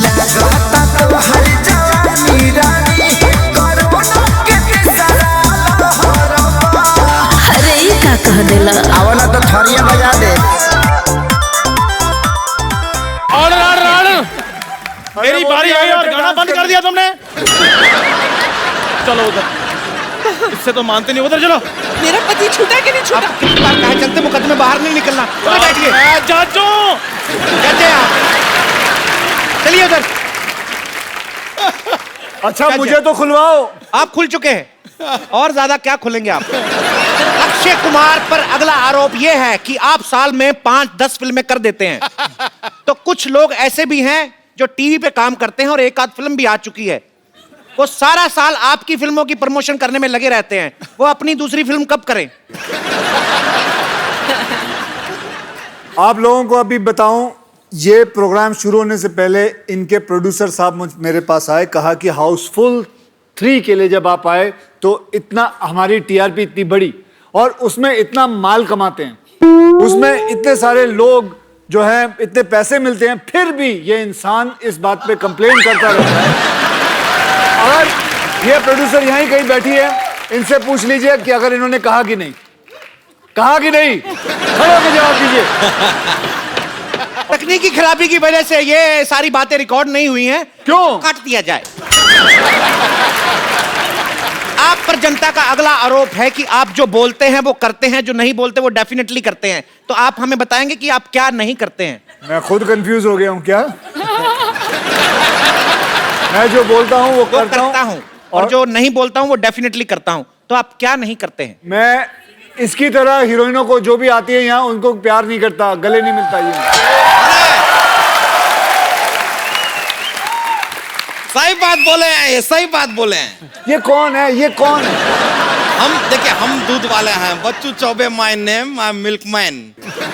लागता तो हर जवानी रानी कोरोना के तीसरा लहरबा।
अरे ई का कह देला?
आवला तो थरिया बजा दे।
ऑर्डर ऑर्डर ऑर्डर, मेरी बारी आई और गाना बंद कर दिया तुमने। चलो उधर, इससे तो मानते नहीं, उधर चलो।
मेरा पति छूटा कि नहीं छूटा? आप कितनी बार कहा चलते मुकदमे बाहर नहीं निकलना। उधर बैठिए।
चाचू
बैठे आप। चलिए उधर।
अच्छा मुझे तो खुलवाओ।
आप खुल चुके हैं और ज्यादा क्या खुलेंगे आप? अक्षय कुमार पर अगला आरोप यह है कि आप साल में 5-10 फिल्में कर देते हैं। तो कुछ लोग ऐसे भी हैं जो टीवी पे काम करते हैं और एक आध फिल्म भी आ चुकी है, वो सारा साल आपकी फिल्मों की प्रमोशन करने में लगे रहते हैं। वो अपनी दूसरी फिल्म कब करें?
आप लोगों को अभी बताऊं, ये प्रोग्राम शुरू होने से पहले इनके प्रोड्यूसर साहब मेरे पास आए, कहा कि हाउसफुल 3 के लिए जब आप आए तो इतना हमारी टीआरपी इतनी बड़ी और उसमें इतना माल कमाते हैं, उसमें इतने सारे लोग जो हैं इतने पैसे मिलते हैं, फिर भी ये इंसान इस बात पे कंप्लेन करता रहता है। और ये प्रोड्यूसर यहीं कहीं बैठी है, इनसे पूछ लीजिए कि अगर इन्होंने कहा कि नहीं, कहा कि नहीं, खड़े होकर जवाब दीजिए।
तकनीकी खराबी की वजह से ये सारी बातें रिकॉर्ड नहीं हुई हैं।
क्यों?
काट दिया जाए। आप पर जनता का अगला आरोप है कि आप जो बोलते हैं वो करते हैं, जो नहीं बोलते वो डेफिनेटली करते हैं। तो आप हमें बताएंगे कि आप क्या नहीं करते हैं?
मैं खुद कंफ्यूज हो गया हूं क्या? मैं जो बोलता हूं वो करता हूं
और जो नहीं बोलता हूं वो डेफिनेटली करता हूं। तो आप क्या नहीं करते हैं?
मैं इसकी तरह हीरोइनों को जो भी आती है यहाँ उनको प्यार नहीं करता, गले नहीं मिलता। ये
सही बात बोले हैं, ये सही बात बोले हैं।
ये कौन है? ये कौन है?
हम देखिए, हम दूध वाले हैं। Bachchu Chaubey my name, I am milkman.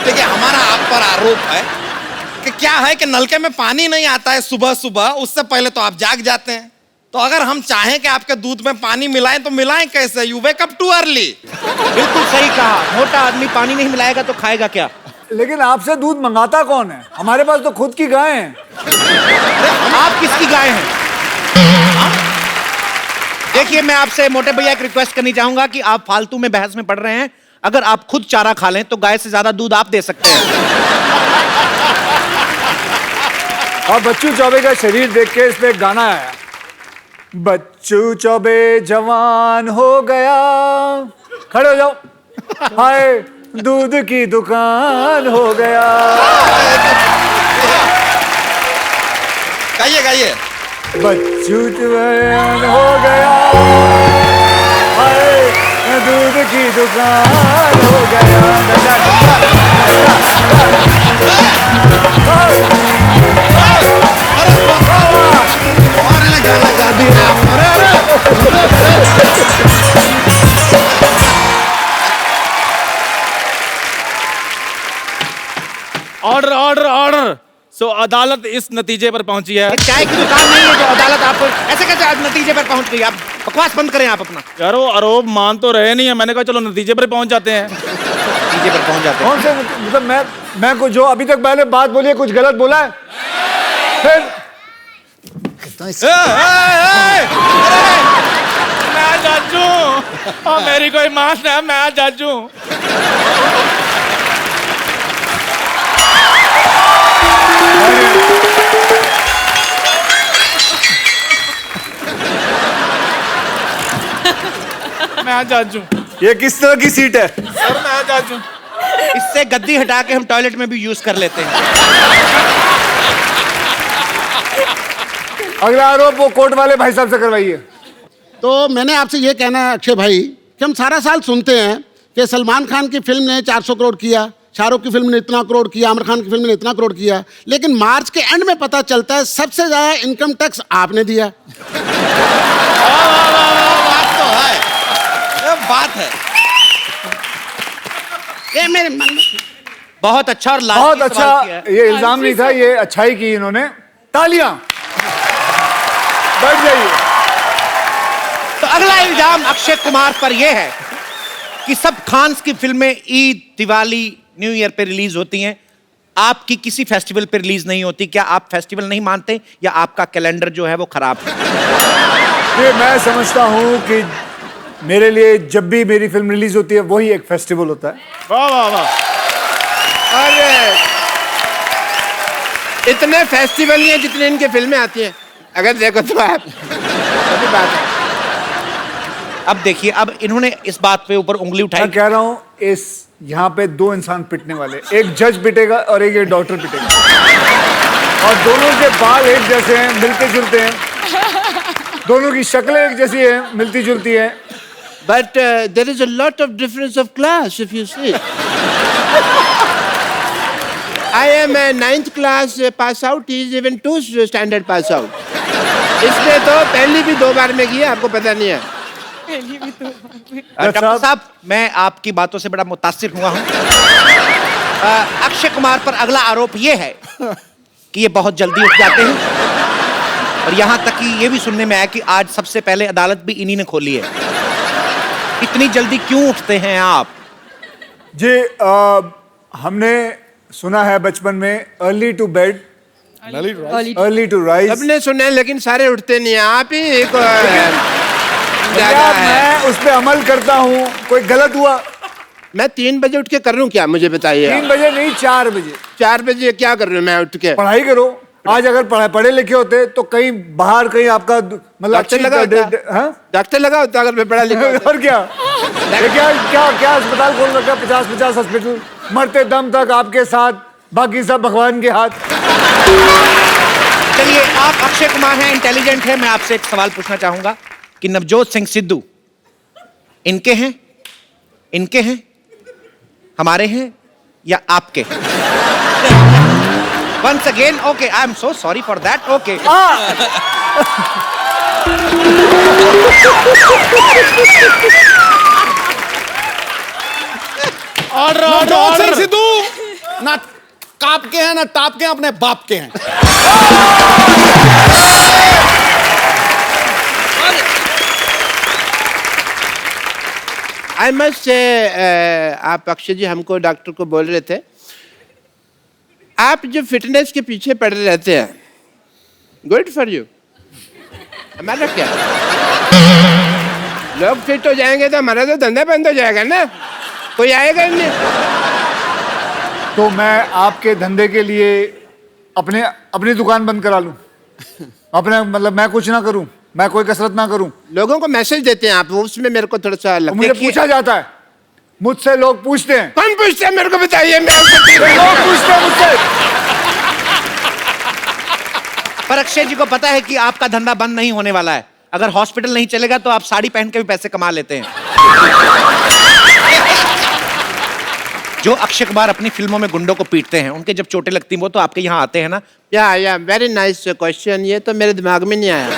देखिए, हमारा आप पर आरोप है कि क्या है कि नलके में पानी नहीं आता है सुबह सुबह, उससे पहले तो आप जाग जाते हैं। तो अगर हम चाहें कि आपके दूध में पानी मिलाएं तो मिलाएं कैसे? You wake up too early.
बिल्कुल सही कहा। मोटा आदमी पानी नहीं मिलाएगा तो खाएगा क्या?
लेकिन आपसे दूध मंगाता कौन है? हमारे पास तो खुद की गाय है।
आप किसकी गाय हैं? देखिए, मैं आपसे मोटे भैया एक रिक्वेस्ट करनी चाहूंगा कि आप फालतू में बहस में पड़ रहे हैं। अगर आप खुद चारा खा लें तो गाय से ज्यादा दूध आप दे सकते हैं।
और बच्चू चौबे का शरीर देख के इस पे एक गाना आया, बच्चू चौबे जवान हो गया, खड़े हो जाओ, हाय दूध की दुकान हो गया।
गाइए गाइए।
बच्चू जवान हो गया, हाय दूध की दुकान हो गया।
Order order order. सो अदालत इस नतीजे पर पहुंची है।
ये चाय की दुकान नहीं है जो अदालत आपको ऐसे कैसे नतीजे पर पहुंच गई? आप बकवास बंद करें आप अपना।
यार वो आरोप मान तो रहे नहीं है, मैंने कहा चलो नतीजे पर पहुंच जाते हैं।
नतीजे पर पहुंच जाते हैं।
कौन से मतलब मैं कुछ जो अभी तक मैंने बात बोली है कुछ गलत बोला है? फिर
मैं जाजू, मेरी कोई माफ है, मैं जाजू। मैं जाजू।
ये किस तरह की सीट है?
सर मैं जाजू।
इससे गद्दी हटा के हम टॉयलेट में भी यूज कर लेते हैं।
अगला आरोप वो कोर्ट वाले भाई साहब से करवाइए।
तो मैंने आपसे ये कहना है अक्षय भाई कि हम सारा साल सुनते हैं कि सलमान खान की फिल्म ने 400 करोड़ किया, शाहरुख की फिल्म ने इतना करोड़ किया, आमिर खान की फिल्म ने इतना करोड़ किया, लेकिन मार्च के एंड में पता चलता है सबसे ज्यादा इनकम टैक्स आपने दिया।
बात तो है, ये बात है।
ये मेरे मन में
बहुत अच्छा और लाजमी
बहुत अच्छा।
सवाल किया है।
ये इल्जाम नहीं था, ये अच्छाई की इन्होंने। तालियां। बैठ जाइए।
तो अगला इल्जाम अक्षय कुमार पर यह है कि सब खान्स की फिल्में ईद, दिवाली, न्यू ईयर पे रिलीज होती हैं, आपकी किसी फेस्टिवल पे रिलीज नहीं होती। क्या आप फेस्टिवल नहीं मानते या आपका कैलेंडर जो है वो खराब है?
ये मैं समझता हूं कि मेरे लिए जब भी मेरी फिल्म रिलीज होती है वही एक फेस्टिवल होता है।
वाह वाह वाह।
अरे इतने फेस्टिवल नहीं है जितने इनके फिल्में आती हैं, अगर देखो तो आप। सही बात है। अब देखिए, अब इन्होंने इस बात पे ऊपर उंगली उठाई।
मैं कह रहा हूं इस यहाँ पे दो इंसान पिटने वाले, एक जज पिटेगा और एक ये डॉक्टर पिटेगा, और दोनों के बाल एक जैसे हैं, मिलते जुलते हैं, दोनों की शक्लें एक जैसी हैं, मिलती जुलती हैं।
But there is a lot of difference of class if you see. I am a 9th class pass out. He is even 2 standard pass out. इसने तो पहली भी 2 बार में की है, आपको पता नहीं है। डॉक्टर साहब, मैं आपकी बातों से बड़ा मुतासिर हुआ हूँ। अक्षय कुमार पर अगला आरोप ये है कि ये बहुत जल्दी उठ जाते हैं, और यहाँ तक कि ये भी सुनने में आया कि आज सबसे पहले अदालत भी इन्हीं ने खोली है। इतनी जल्दी क्यों उठते हैं आप?
जी हमने सुना है बचपन में early to bed early to rise.
सबने सुना है, लेकिन सारे उठते नहीं हैं। आप ही एक
मैं उस पर अमल करता हूँ। कोई गलत हुआ?
मैं 3 बजे उठ के कर रहा हूँ क्या, मुझे बताइए।
3 बजे नहीं, 4 बजे।
4 बजे क्या कर रहा हूँ मैं उठ के?
पढ़ाई करो। आज अगर पढ़े लिखे होते तो कहीं बाहर कहीं आपका मतलब
डॉक्टर लगा होता अगर मैं पढ़ा लिखा होता।
और क्या क्या अस्पताल खोल रखा है? 50 हॉस्पिटल, मरते दम तक आपके साथ, बाकी सब भगवान के हाथ।
चलिए, आप अक्षय कुमार हैं, इंटेलिजेंट हैं, मैं आपसे एक सवाल पूछना चाहूंगा कि नवजोत सिंह सिद्धू इनके हैं, हमारे हैं या आपके? Once again, okay, I am so sorry for that. Okay.
Order Sidhu ना काप के हैं ना टाप के हैं, अपने बाप के हैं।
I must say, आप अक्षय जी हमको डॉक्टर को बोल रहे थे, आप जो फिटनेस के पीछे पड़े रहते हैं, गुड फॉर यू। हमारा क्या, लोग फिट हो जाएंगे तो हमारा तो धंधा बंद हो जाएगा ना, कोई आएगा ही नहीं।
तो मैं आपके धंधे के लिए अपनी दुकान बंद करा लूं? अपने मतलब मैं कुछ ना करूं, मैं कोई कसरत ना करूं?
लोगों को मैसेज देते हैं आप, उसमें मेरे को थोड़ा सा लगता है।
मुझे पूछा जाता है, मुझसे लोग पूछते हैं।
कौन पूछते हैं, मेरे को बताइए।
लोग पूछते हैं मुझसे।
पर अक्षय जी को पता है कि आपका धंधा बंद नहीं होने वाला है। अगर हॉस्पिटल नहीं चलेगा तो आप साड़ी पहन के भी पैसे कमा लेते हैं। जो अक्षय कुमार अपनी फिल्मों में गुंडों को पीटते हैं, उनके जब चोटें लगती हैं वो तो आपके यहाँ आते हैं ना? या वेरी नाइस क्वेश्चन। ये तो मेरे दिमाग में नहीं आया,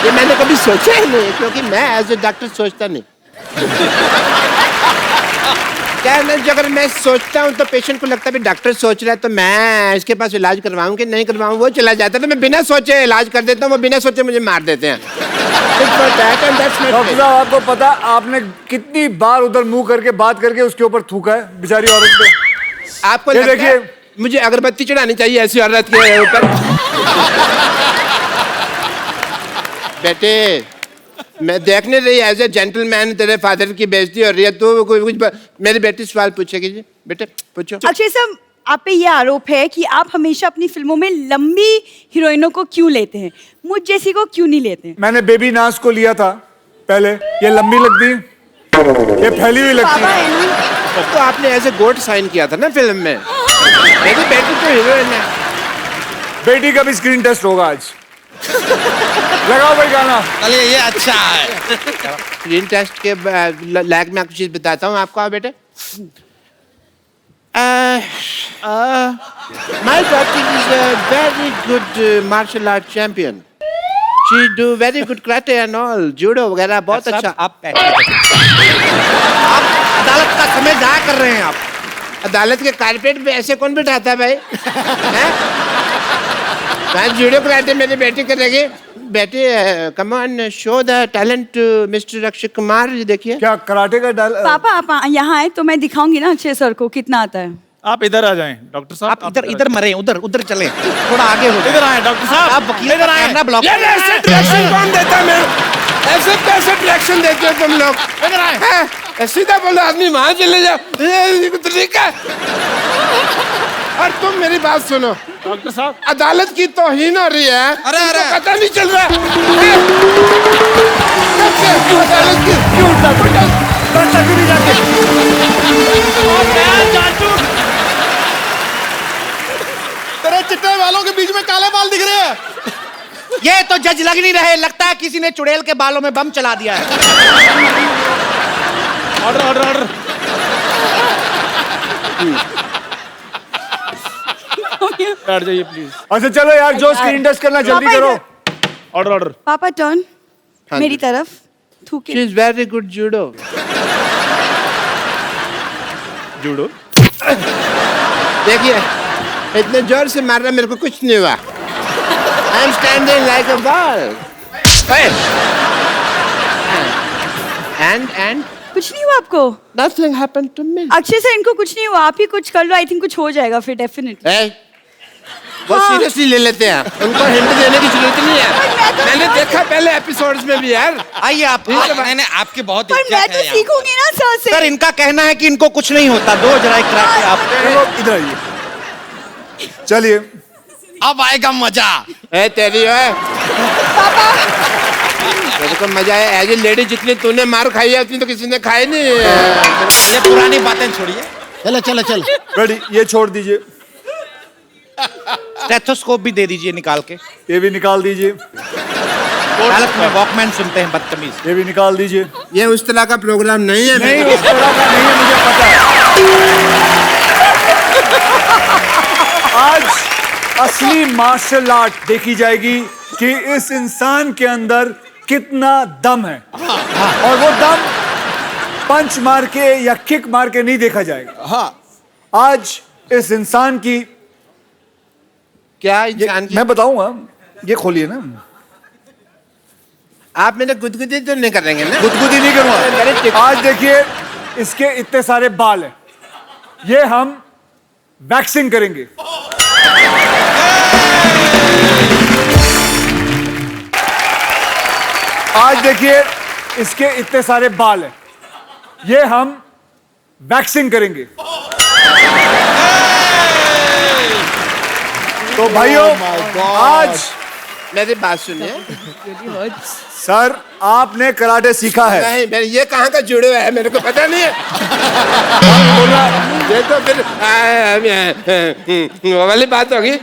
ये मैंने कभी सोचा ही नहीं, क्योंकि मैं एज ए डॉक्टर सोचता नहीं। क्या है ना, अगर मैं सोचता हूँ तो पेशेंट को लगता है भी डॉक्टर सोच रहा है तो मैं इसके पास इलाज करवाऊँ कि नहीं करवाऊँ। वो चला जाता है तो मैं बिना सोचे इलाज कर देता हूँ, वो बिना सोचे मुझे मार देते हैं।
डॉक्टर साहब, आपको पता आपने कितनी बार उधर मुंह करके बात करके उसके ऊपर थूका है बेचारी औरत पे?
आपको देखिए, मुझे अगरबत्ती चढ़ानी चाहिए ऐसी औरत के ऊपर। बेटे, मैं देखने रही एज ए जेंटलमैन तेरे फादर की बेइज्जती हो रही है, तो कुछ मेरी बेटी सवाल पूछेगी जी। बेटे पूछो।
अक्षय सर, आप पे ये आरोप है कि आप हमेशा अपनी फिल्मों में लंबी हीरोइनों को क्यों लेते हैं, मुझ जैसी को क्यों नहीं लेते हैं?
मैंने बेबी नाज को लिया था पहले, ये लंबी लगती, ये फैली हुई लगती है।
तो आपने एज ए गोट साइन किया था ना फिल्म में। मेरी बेटी तो हीरोइन है।
बेटी का भी स्क्रीन टेस्ट होगा आज। लगाओ भाई गाना।
चलिए, ये अच्छा है।
स्क्रीन टेस्ट के लायक मैं कुछ चीज बताता हूँ आपको। बेटे, My daughter is a very good martial art champion. She do very good karate and all, judo वगैरह बहुत अच्छा.
आप अदालत का समय जाया कर रहे हैं आप.
अदालत के कारपेट पे ऐसे कौन बिठाता है भाई? हैं? मैं जुडो कराटे मेरी बेटी करेगी. बेटी come on show the talent to mister Akshay Kumar. देखिए
क्या कराटे का
पापा आप यहाँ आए तो मैं दिखाऊंगी ना अक्षय सर को कितना आता है.
आप इधर आ जाएं डॉक्टर साहब.
आप इधर मरे, उधर चले, थोड़ा आगे हो.
इधर आए डॉक्टर साहब.
आप वकील इधर आए. ब्लॉक.
यार ऐसे डायरेक्शन कौन देता है? मैं ऐसे कैसे डायरेक्शन देते हो तुम लोग?
इधर आए.
सीधा बोलो आदमी वहां चले जाओ. ये तरीका है. और तुम मेरी बात सुनो
डॉक्टर साहब.
अदालत की तौहीन हो रही है.
अरे
पता नहीं चल रहा है. अदालत की क्यों उठा नहीं जाते?
तेरे चिट्टे बालों के बीच में काले बाल दिख रहे हैं.
ये तो जज लग नहीं रहे, लगता है किसी ने चुड़ैल के बालों में बम चला दिया है.
Order order order. बैठ जाइए प्लीज.
अच्छा चलो यार, जो स्क्रीन टेस्ट करना जल्दी
पापा
करो.
Order order.
पापा टर्न मेरी तरफ थूके.
She is very good judo.
Judo.
देखिए इतने जोर से मार रहा, मेरे को कुछ नहीं हुआ. I am standing like a ball. And
कुछ नहीं हुआ आपको?
Nothing happened to me.
Akshay sir इनको कुछ नहीं हुआ, आप ही कुछ कर लो. आई थिंक कुछ हो जाएगा फिर डेफिनेटली.
वो सीरियसली ले लेते हैं, उनको हिंट देने की जरूरत नहीं है. मैंने देखा पहले एपिसोड्स में भी यार.
आइए आप. मैंने आपके बहुत
पर मैं तो सीखूंगी ना सर से.
सर इनका कहना है कि इनको कुछ नहीं होता. दो जरा कराटे आप.
चलो इधर आइए. चलिए
अब आएगा मजा.
ए तेरी है तेरे को मजा है. एज ए लेडी जितनी तूने मार खाई है उतनी तो किसी ने खाई नहीं.
ये पुरानी बातें छोड़िए.
चल
रेडी. ये छोड़ दीजिए.
स्टेथोस्कोप भी दे दीजिए निकाल के.
ये भी निकाल दीजिए.
हालत में वॉकमैन सुनते हैं बदतमीज.
ये भी निकाल दीजिए.
ये उस तरह का प्रोग्राम नहीं है.
नहीं उस तरह का नहीं है, मुझे पता है. आज असली मार्शल आर्ट देखी जाएगी कि इस इंसान के अंदर कितना दम है. और वो दम पंच मार के या किक मार के नहीं देखा जाएगा. आज इस इंसान की
क्या इंसान की?
मैं बताऊंगा. ये खोलिए ना.
आप मेरे गुदगुदी तो नहीं करेंगे ना?
गुदगुदी नहीं करूंगा. आज देखिए इसके इतने सारे बाल हैं, ये हम वैक्सिंग करेंगे. आज देखिए इसके इतने सारे बाल हैं, ये हम वैक्सिंग करेंगे. तो भाइयों आज
मेरी बात सुनिए.
सर आपने कराटे सीखा है.
नहीं मेरे ये कहाँ का जुड़े हुआ है मेरे को पता नहीं है. ये तो फिर वो वाली बात होगी.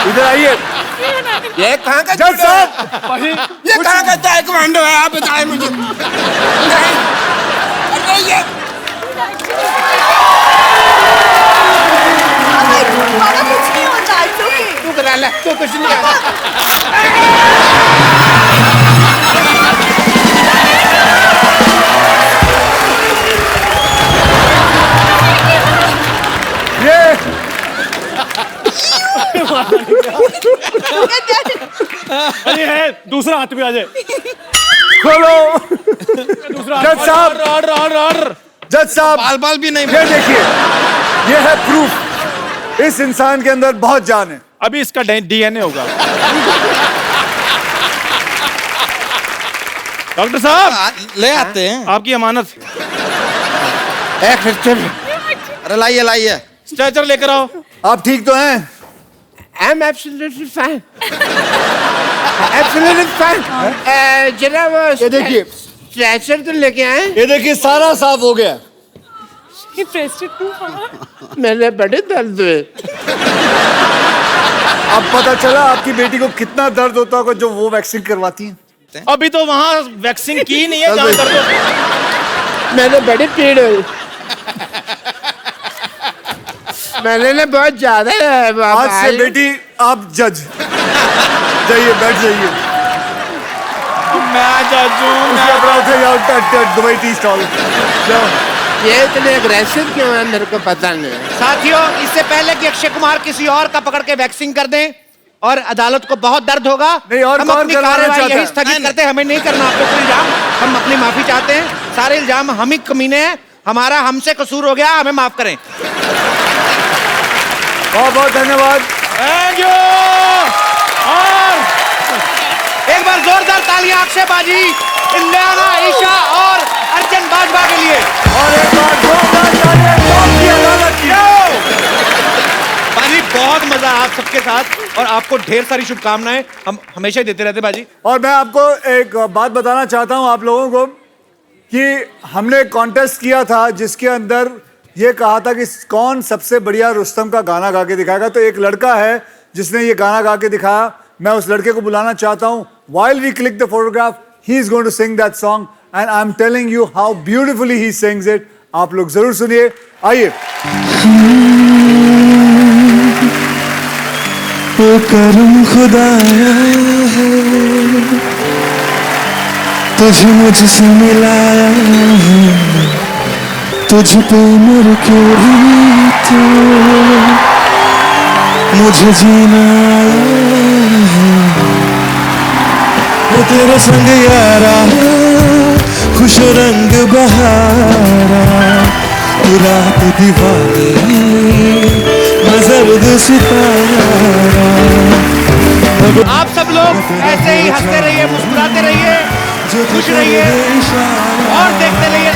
इधर आइए.
ये कहाँ का
जज साहब,
ये कहाँ का ताइक्वांडो है? आप बताएं मुझे. अरे ये
कुछ नहीं होता.
तू करा ले. तू कुछ नहीं आता.
ये
अरे है दूसरा हाथ में आ जाए.
खोलो.
दूसरा
जज साहब.
Order order order.
जज साहब
बाल भी नहीं.
ये देखिए, ये है प्रूफ. इस इंसान के अंदर बहुत जान है.
अभी इसका डीएनए होगा. डॉक्टर साहब
ले आते हैं.
आपकी अमानत.
अरे लाइए.
स्ट्रेचर लेकर आओ.
आप ठीक तो हैं?
I am absolutely fine. Absolutely fine. जरा वो
ये देखिए,
स्ट्रेचर तो लेके आए.
ये देखिए सारा साफ हो गया.
मेरे बड़े दर्द हुए.
अब पता चला आपकी बेटी को कितना दर्द होता होगा जो वो वैक्सीन करवाती है.
अभी तो वहां वैक्सीन की नहीं है.
मैंने बड़ी पीड़ हुई.
मैंने ना बहुत ज्यादा
आज से बेटी आप जज जाइए, बैठ जाइए।
मैं जज हूँ,
उसके अपराध है या दुबई टी स्टॉल।
ये इतने अग्रेसिव क्यों है मेरे को पता नहीं।
साथियों, इससे पहले कि अक्षय कुमार किसी और का पकड़ के वैक्सिंग कर दें और अदालत को बहुत दर्द होगा,
नहीं, और
हम
कौन
अपनी
करवाना
कार्रवाई
चाहता
यही
है?
स्थगित करते हैं। हमें नहीं करना आपको कोई इल्जाम, हम अपनी माफी चाहते हैं। सारे इल्जाम हम ही कमीने हैं, हमारा हमसे कसूर हो गया, हमें माफ करें।
बहुत बहुत धन्यवाद।
Thank you. और
एक बार जोरदार तालियां अक्षय बाजी, इलियाना, ईशा और अर्जुन बाजवा के लिए।
और एक बार जोरदार तालियां टॉप की अदालत की।
बाजी बहुत मजा आप सबके साथ और आपको ढेर सारी शुभकामनाएं, हम हमेशा ही देते रहते बाजी।
और मैं आपको एक बात बताना चाहता हूं आप लोगों को कि हमने एक कॉन्टेस्ट किया था जिसके अंदर ये कहा था कि कौन सबसे बढ़िया रुस्तम का गाना गा के दिखाएगा। तो एक लड़का है जिसने ये गाना गा के दिखाया। मैं उस लड़के को बुलाना चाहता हूं। While we click the photograph, he is going to sing that song and I'm telling you how beautifully he sings it. आप लोग जरूर सुनिए। आइए।
वो करम खुदाया है, तुझे मुझसे मिलाया है, तुझ पे मर के भी तो मुझे जीना है। वो तेरे संग यारा, खुश रंग बहारा, तू रात दीवानी, मैं जर्द सितारा।
आप सब लोग ऐसे ही हंसते रहिए, मुस्कुराते रहिए, खुश रहिए और देखते रहिए।